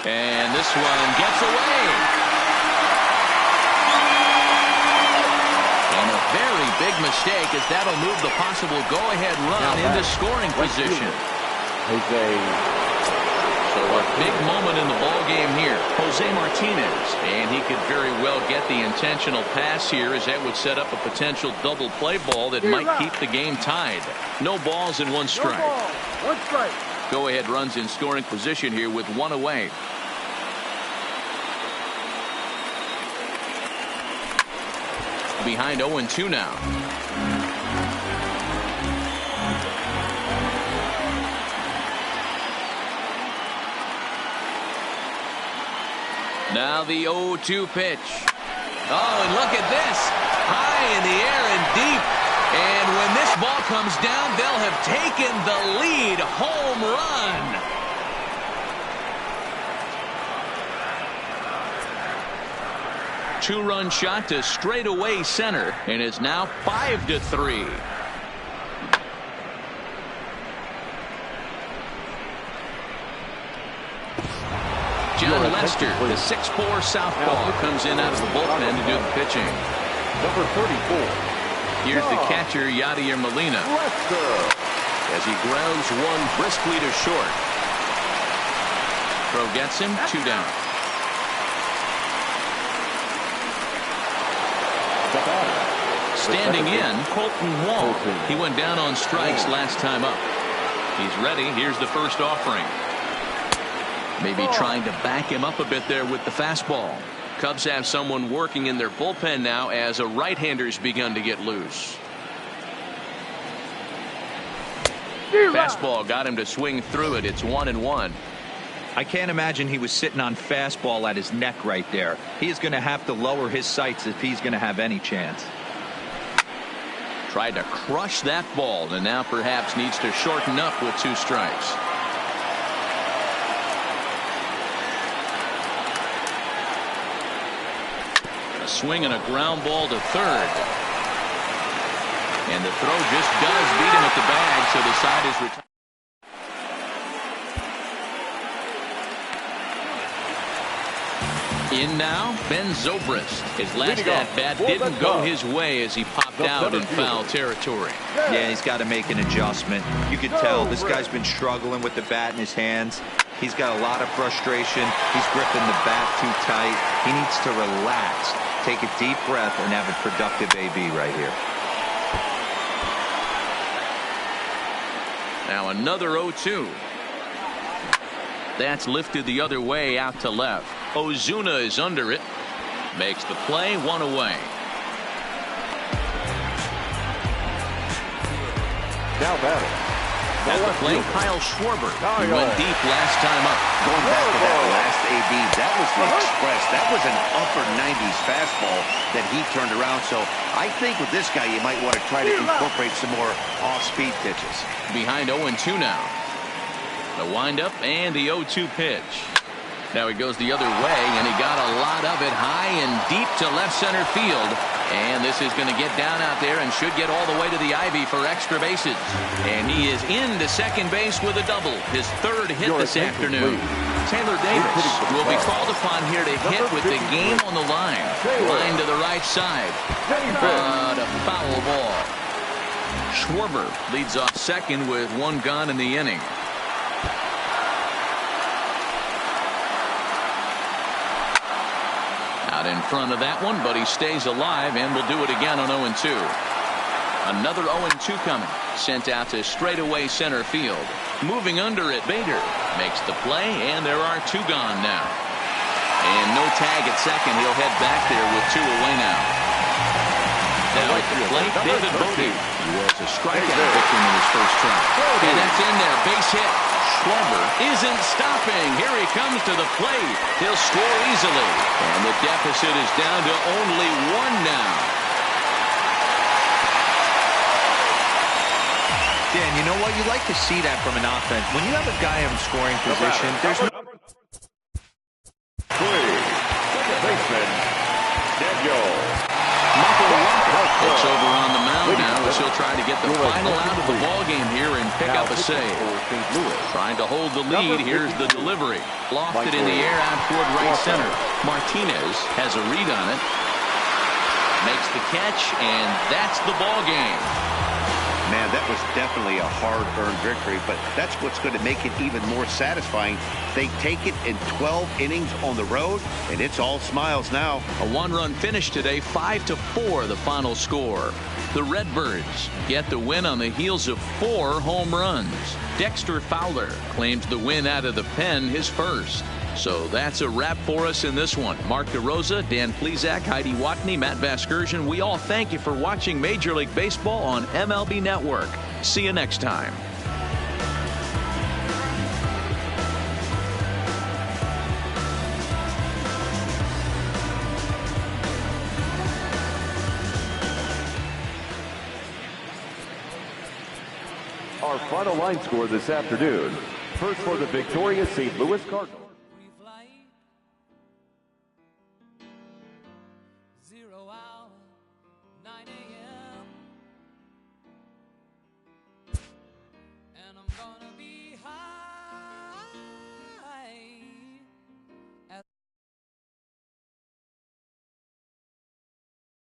And this one gets away. And a very big mistake, as that'll move the possible go-ahead run into scoring position. So a big moment in the ball game here. Jose Martinez, and he could very well get the intentional pass here, as that would set up a potential double play ball that might keep the game tied. No balls and 1 strike. Go-ahead runs in scoring position here with 1 away. Behind 0-2 now. Now the 0-2 pitch. Oh, and look at this. High in the air and deep. And when this ball comes down, they'll have taken the lead. Home run. Two-run shot to straightaway center, and it's now 5-3. John Lester, the 6'4" southpaw, comes in out of the bullpen to do the pitching.
Number 34.
Here's the catcher, Yadier Molina, as he grounds one briskly to short. Throw gets him, 2 down. Standing in, Colton Wong. He went down on strikes last time up. He's ready. Here's the first offering. Maybe trying to back him up a bit there with the fastball. Cubs have someone working in their bullpen now as a right-hander's begun to get loose. Fastball got him to swing through it. It's 1-1.
I can't imagine he was sitting on fastball at his neck right there. He is going to have to lower his sights if he's going to have any chance.
Tried to crush that ball and now perhaps needs to shorten up with 2 strikes. A swing and a ground ball to third. And the throw just does beat him at the bag, so the side is retired. In now, Ben Zobrist. His last at-bat didn't go his way as he popped out in foul territory.
Yeah, he's got to make an adjustment. You could tell this guy's been struggling with the bat in his hands. He's got a lot of frustration. He's gripping the bat too tight. He needs to relax, take a deep breath, and have a productive AB right here.
Now another 0-2. That's lifted the other way out to left. Ozuna is under it. Makes the play, 1 away.
Now batting.
At the plate, Kyle Schwarber. He went deep last time up.
Going back to that last AB, that was the express. That was an upper 90s fastball that he turned around. So I think with this guy, you might want to try to incorporate some more off-speed pitches.
Behind 0-2 now. The windup and the 0-2 pitch. Now he goes the other way, and he got a lot of it high and deep to left center field. And this is going to get down out there and should get all the way to the ivy for extra bases. And he is into second base with a double, his 3rd hit this afternoon. Taylor Davis will be called upon here to hit with the game on the line. Line to the right side. But a foul ball. Schwarber leads off second with 1 gone in the inning. Out in front of that one, but he stays alive and will do it again on 0-2. Another 0-2 coming. Sent out to straightaway center field. Moving under it, Bader makes the play, and there are 2 gone now. And no tag at second. He'll head back there with 2 away now. Now at the plate, David Bote. He was a strikeout victim in his first try. And that's in there. Base hit. Schwarber isn't stopping. Here he comes to the plate. He'll score easily. And the deficit is down to only 1 now.
Dan, you know what? You like to see that from an offense. When you have a guy in scoring position, there's no...
Second baseman, Daniel.
It's over on the mound now as he'll try to get the final out of the ball game here and pick up a save. Trying to hold the lead. Here's the delivery. Lofted in the air out toward right center. Martinez has a read on it. Makes the catch, and that's the ball game.
Man, that was definitely a hard-earned victory, but that's what's going to make it even more satisfying. They take it in 12 innings on the road, and it's all smiles now.
A 1-run finish today, 5-4 the final score. The Redbirds get the win on the heels of 4 home runs. Dexter Fowler claims the win out of the pen, his first. So that's a wrap for us in this one. Mark DeRosa, Dan Plesac, Heidi Watney, Matt Vasgersian. We all thank you for watching Major League Baseball on MLB Network. See you next time.
Our final line score this afternoon. First for the victorious St. Louis Cardinals.